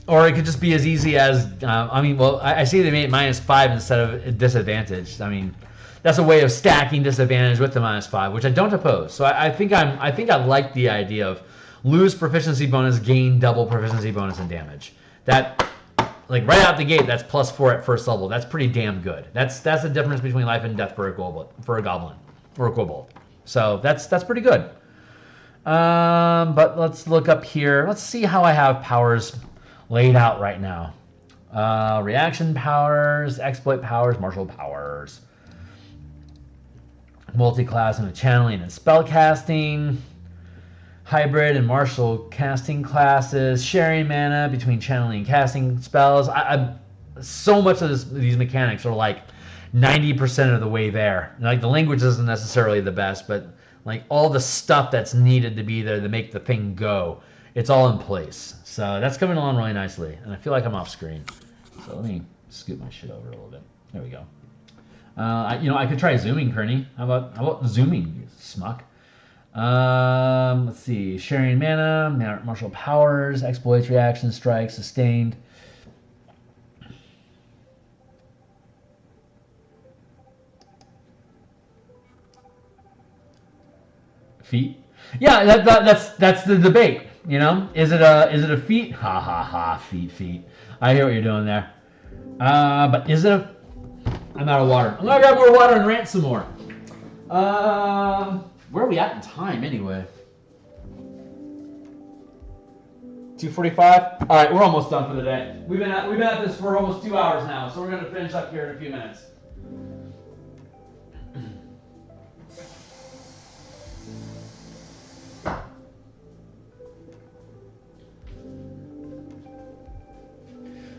Or it could just be as easy as, I see they made it -5 instead of disadvantage. I mean, that's a way of stacking disadvantage with the -5, which I don't oppose. So I think I like the idea of lose proficiency bonus, gain double proficiency bonus and damage. That, like right out the gate, that's +4 at first level. That's pretty damn good. That's the difference between life and death for a goblin or a kobold. So that's pretty good. But let's look up here. Let's see how I have powers laid out right now. Reaction powers, exploit powers, martial powers, multi-class and channeling and spell casting, hybrid and martial casting classes, sharing mana between channeling and casting spells. So much of these mechanics are like 90% of the way there. Like the language isn't necessarily the best, but like all the stuff that's needed to be there to make the thing go, it's all in place. So that's coming along really nicely. And I feel like I'm off screen. So let me scoot my shit over a little bit. There we go. I could try zooming, Kearney. How about zooming, you smuck? Let's see. Sharing mana, martial powers, exploits, reaction, strike, sustained. Feat? Yeah, that's the debate. You know, is it a feat? Ha ha ha, feat. I hear what you're doing there. But is it a? I'm out of water. I'm gonna grab more water and rant some more. Where are we at in time anyway? 2:45. All right, we're almost done for the day. We've been at this for almost 2 hours now, so we're gonna finish up here in a few minutes.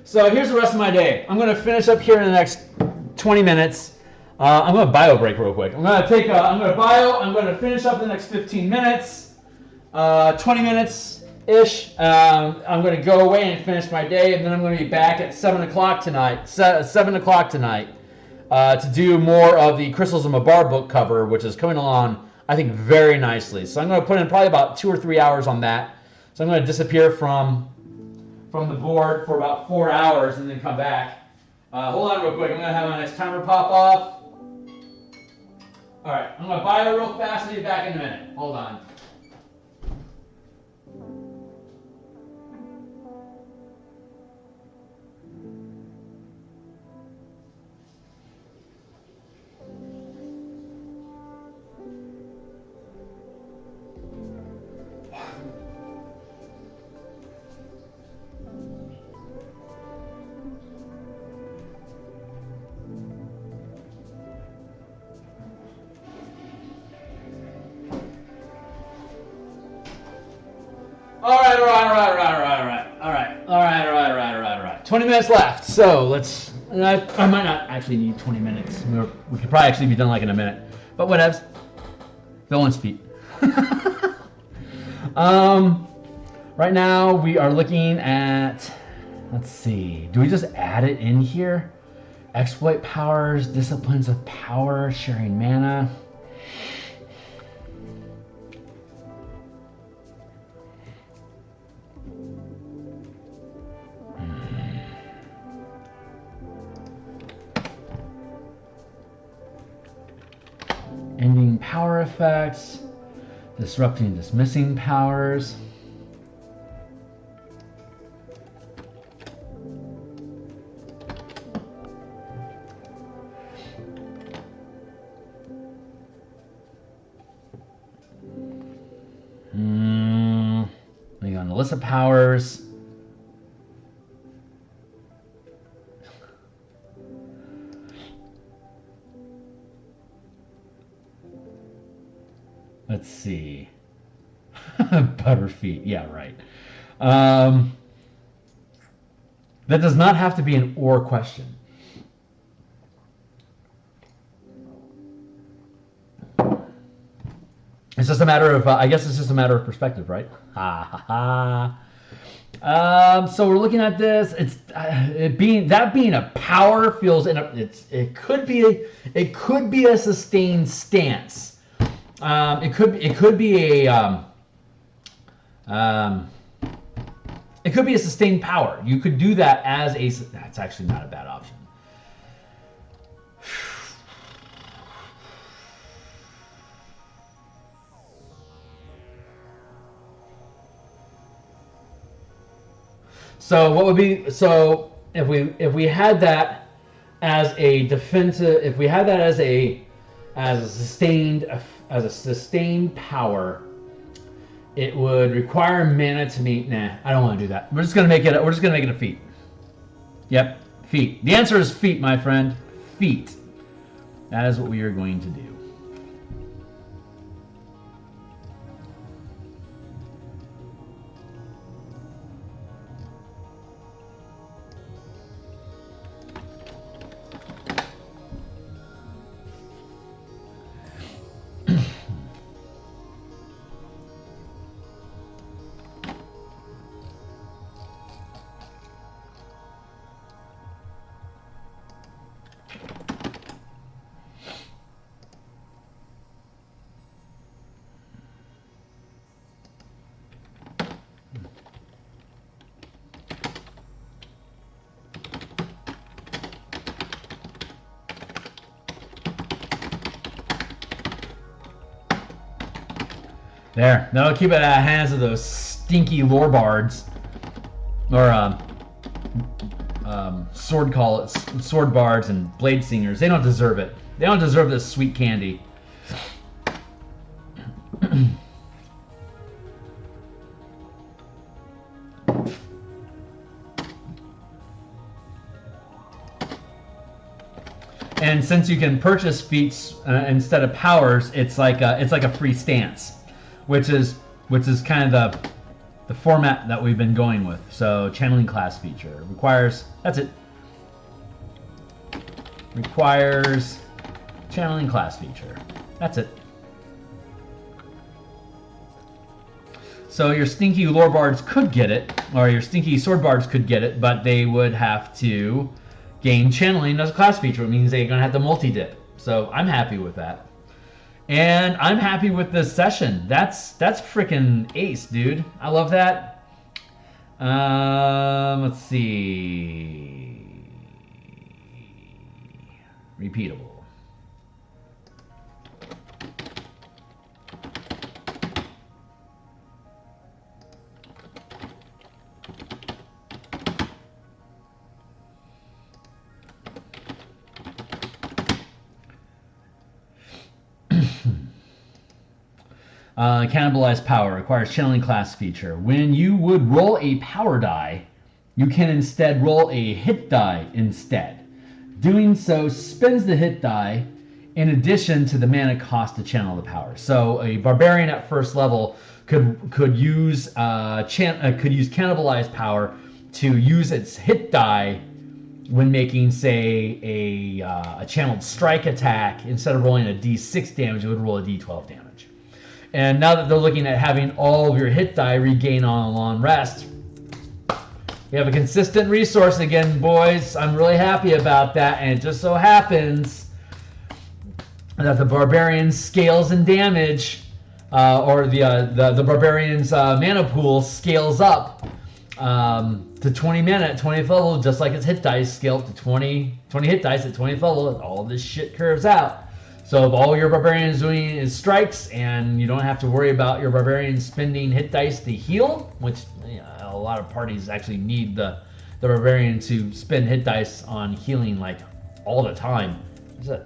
So here's the rest of my day. I'm going to finish up here in the next 20 minutes. I'm going to bio break real quick. I'm going to bio. I'm going to finish up in the next 15 minutes, 20 minutes-ish. I'm going to go away and finish my day, and then I'm going to be back at 7 o'clock tonight. 7 o'clock tonight to do more of the Crystals of Mabar book cover, which is coming along, I think, very nicely. So I'm going to put in probably about 2 or 3 hours on that. So I'm going to disappear from the board for about 4 hours and then come back. Hold on real quick. I'm going to have my next timer pop off. All right. I'm going to bio real fast and be back in a minute. Hold on. All right. 20 minutes left. So let's. I might not actually need 20 minutes. We could probably actually be done like in a minute. But whatevs. Villain's feet. Right now we are looking at. Let's see. Do we just add it in here? Exploit powers, disciplines of power, sharing mana. Ending power effects, disrupting and dismissing powers. We got a list of powers. Let's see. Butterfeet. Yeah, right. That does not have to be an or question. It's just a matter of, I guess it's just a matter of perspective, right? Ha ha ha. So we're looking at this. It's being a power feels it could be a sustained stance. It could be a sustained power. You could do that as a. That's actually not a bad option. So what would be if we had that as a defensive, if we had that as a sustained power, it would require mana to meet. Nah, I don't want to do that. We're just gonna make it a feat. Yep, feat. The answer is feat, my friend. Feat. That is what we are going to do. There, that'll keep it out of the hands of those stinky lore bards, or sword bards and blade singers. They don't deserve it. They don't deserve this sweet candy. And since you can purchase feats instead of powers, it's like a free stance. Which is kind of the format that we've been going with. So channeling class feature requires, that's it. Requires channeling class feature. That's it. So your stinky lore bards could get it, or your stinky sword bards could get it, but they would have to gain channeling as a class feature. It means they're gonna have to multi-dip. So I'm happy with that. And I'm happy with this session. That's freaking ace, dude. I love that. Let's see. Repeatable. Cannibalize power requires channeling class feature. When you would roll a power die, you can instead roll a hit die instead. Doing so spends the hit die in addition to the mana cost to channel the power. So a barbarian at first level could use cannibalized power to use its hit die when making, say, a channeled strike attack. Instead of rolling a d6 damage, it would roll a d12 damage. And now that they're looking at having all of your hit die regain on a long rest, we have a consistent resource again, boys. I'm really happy about that, and it just so happens that the barbarian's scales in damage, or the barbarian's mana pool scales up to 20 mana at 20th level, just like its hit dice scale up to 20 hit dice at 20th level. All this shit curves out. So if all your barbarian is doing is strikes, and you don't have to worry about your barbarian spending hit dice to heal, which a lot of parties actually need the barbarian to spend hit dice on healing like all the time. I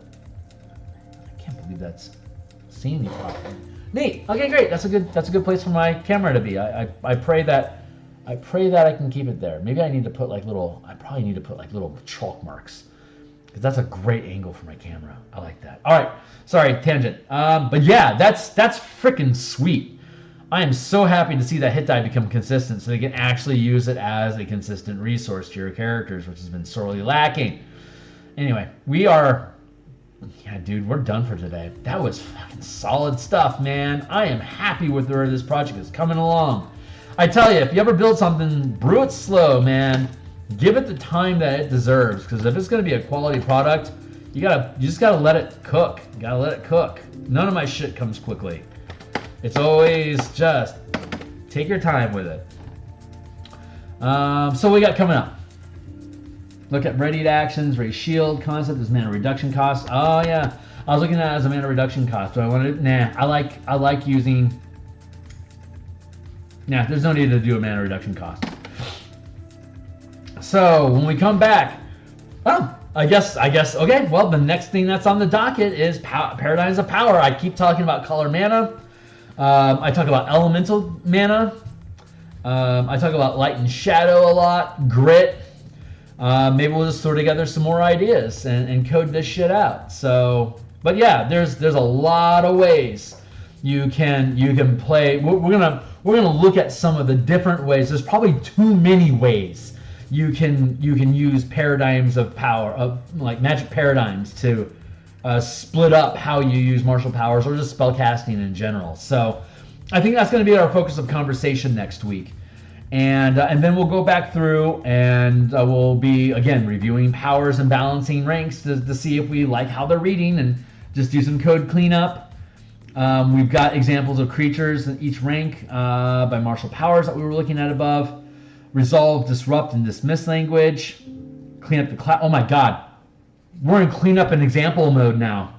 can't believe that's seeing me properly. Neat. Okay, great. That's a good place for my camera to be. I pray that I can keep it there. Maybe I need to put like little. I probably need to put like little chalk marks, because that's a great angle for my camera. I like that. All right. Sorry, tangent. But yeah, that's freaking sweet. I am so happy to see that hit die become consistent, so they can actually use it as a consistent resource to your characters, which has been sorely lacking. Anyway, yeah, dude, we're done for today. That was fucking solid stuff, man. I am happy with where this project is coming along. I tell you, if you ever build something, brew it slow, man. Give it the time that it deserves, because if it's going to be a quality product, you just gotta let it cook. You gotta let it cook. None of my shit comes quickly. It's always just take your time with it. So we got coming up. Look at ready to actions, ready shield concept is mana reduction cost. Oh yeah, I was looking at it as a mana reduction cost. Do I want to? Nah, I like using. Nah, there's no need to do a mana reduction cost. So when we come back, oh, I guess. Okay, well, the next thing that's on the docket is paradigms of power. I keep talking about color mana. I talk about elemental mana. I talk about light and shadow a lot, grit. Maybe we'll just throw together some more ideas and code this shit out. So, but yeah, there's a lot of ways you can play. We're gonna look at some of the different ways. There's probably too many ways you can use paradigms of power, of like magic paradigms, to split up how you use martial powers or just spell casting in general. So I think that's going to be our focus of conversation next week. And then we'll go back through and we'll be, again, reviewing powers and balancing ranks to see if we like how they're reading, and just do some code cleanup. We've got examples of creatures in each rank by martial powers that we were looking at above. Resolve, disrupt, and dismiss language. Clean up the class. Oh my god. We're in cleanup and example mode now.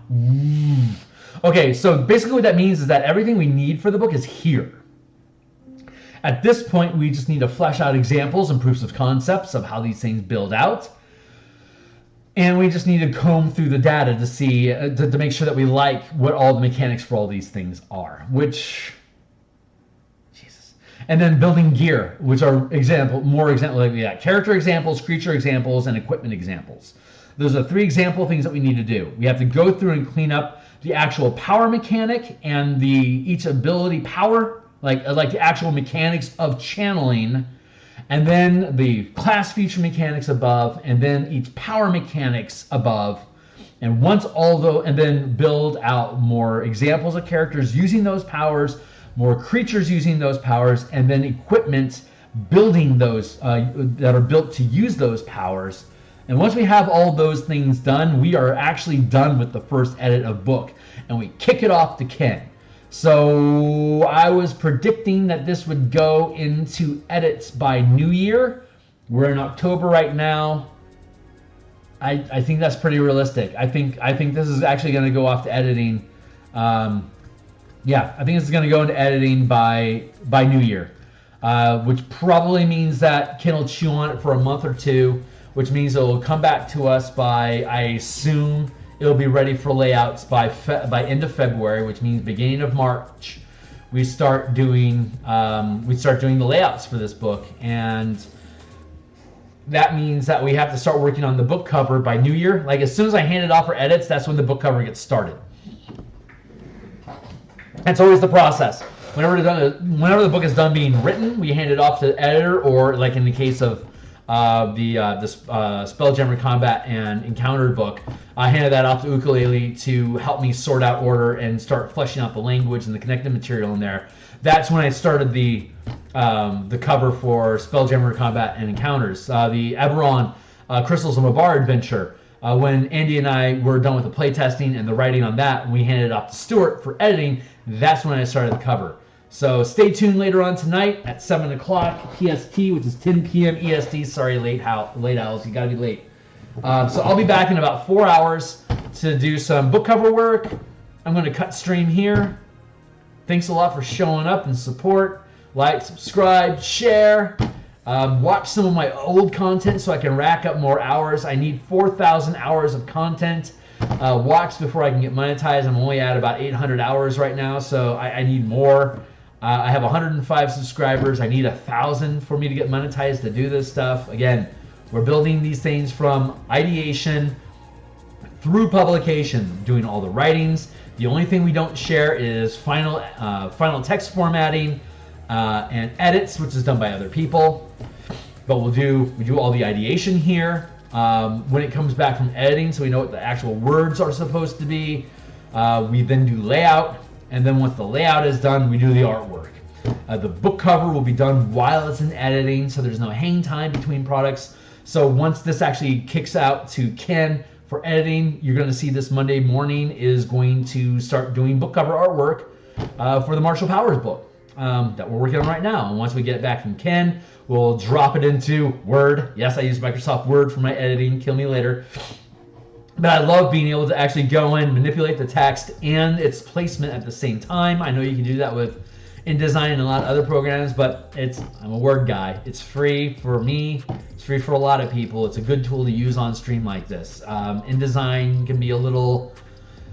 Okay, so basically what that means is that everything we need for the book is here. At this point, we just need to flesh out examples and proofs of concepts of how these things build out. And we just need to comb through the data to see, to make sure that we like what all the mechanics for all these things are, which, Jesus. And then building gear, which are more example like that. Character examples, creature examples, and equipment examples. Those are 3 example things that we need to do. We have to go through and clean up the actual power mechanic and each ability power, like the actual mechanics of channeling, and then the class feature mechanics above, and then each power mechanics above. And and then build out more examples of characters using those powers, more creatures using those powers, and then equipment building those that are built to use those powers. And once we have all those things done, we are actually done with the first edit of book, and we kick it off to Ken. So I was predicting that this would go into edits by New Year. We're in October right now. I think that's pretty realistic. I think this is actually going to go off to editing. Yeah, I think this is going to go into editing by New Year, which probably means that Ken will chew on it for a month or two, which means it will come back to us by, I assume, it'll be ready for layouts by end of February, which means beginning of March, we start doing the layouts for this book. And that means that we have to start working on the book cover by New Year. Like as soon as I hand it off for edits, that's when the book cover gets started. That's always the process. Whenever the book is done being written, we hand it off to the editor, or like in the case of the Spelljammer Combat and Encounter book, I handed that off to Ukulele to help me sort out order and start fleshing out the language and the connected material in there. That's when I started the cover for Spelljammer Combat and Encounters. The Eberron Crystals of Mabar adventure, when Andy and I were done with the playtesting and the writing on that, we handed it off to Stuart for editing. That's when I started the cover. So stay tuned later on tonight at 7 o'clock PST, which is 10 p.m. EST. Sorry, late owls, you gotta be late. So I'll be back in about 4 hours to do some book cover work. I'm gonna cut stream here. Thanks a lot for showing up and support. Like, subscribe, share. Watch some of my old content so I can rack up more hours. I need 4,000 hours of content watched before I can get monetized. I'm only at about 800 hours right now, so I need more. I have 105 subscribers. I need 1,000 for me to get monetized to do this stuff. Again, we're building these things from ideation through publication, doing all the writings. The only thing we don't share is final text formatting and edits, which is done by other people. But we do all the ideation here. When it comes back from editing, so we know what the actual words are supposed to be. We then do layout, and then once the layout is done, we do the artwork. The book cover will be done while it's in editing, so there's no hang time between products. So once this actually kicks out to Ken for editing, you're going to see this Monday morning is going to start doing book cover artwork for the Marshall Powers book that we're working on right now. And once we get it back from Ken, we'll drop it into Word. Yes, I use Microsoft Word for my editing. Kill me later. But I love being able to actually go in, manipulate the text and its placement at the same time. I know you can do that with InDesign and a lot of other programs, but I'm a Word guy. It's free for me. It's free for a lot of people. It's a good tool to use on stream like this. InDesign can be a little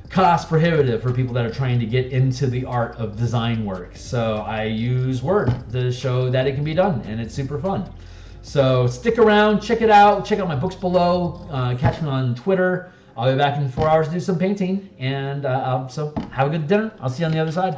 cost prohibitive for people that are trying to get into the art of design work. So I use Word to show that it can be done, and it's super fun. So stick around, check it out, check out my books below, catch me on Twitter. I'll be back in 4 hours to do some painting, and so have a good dinner. I'll see you on the other side.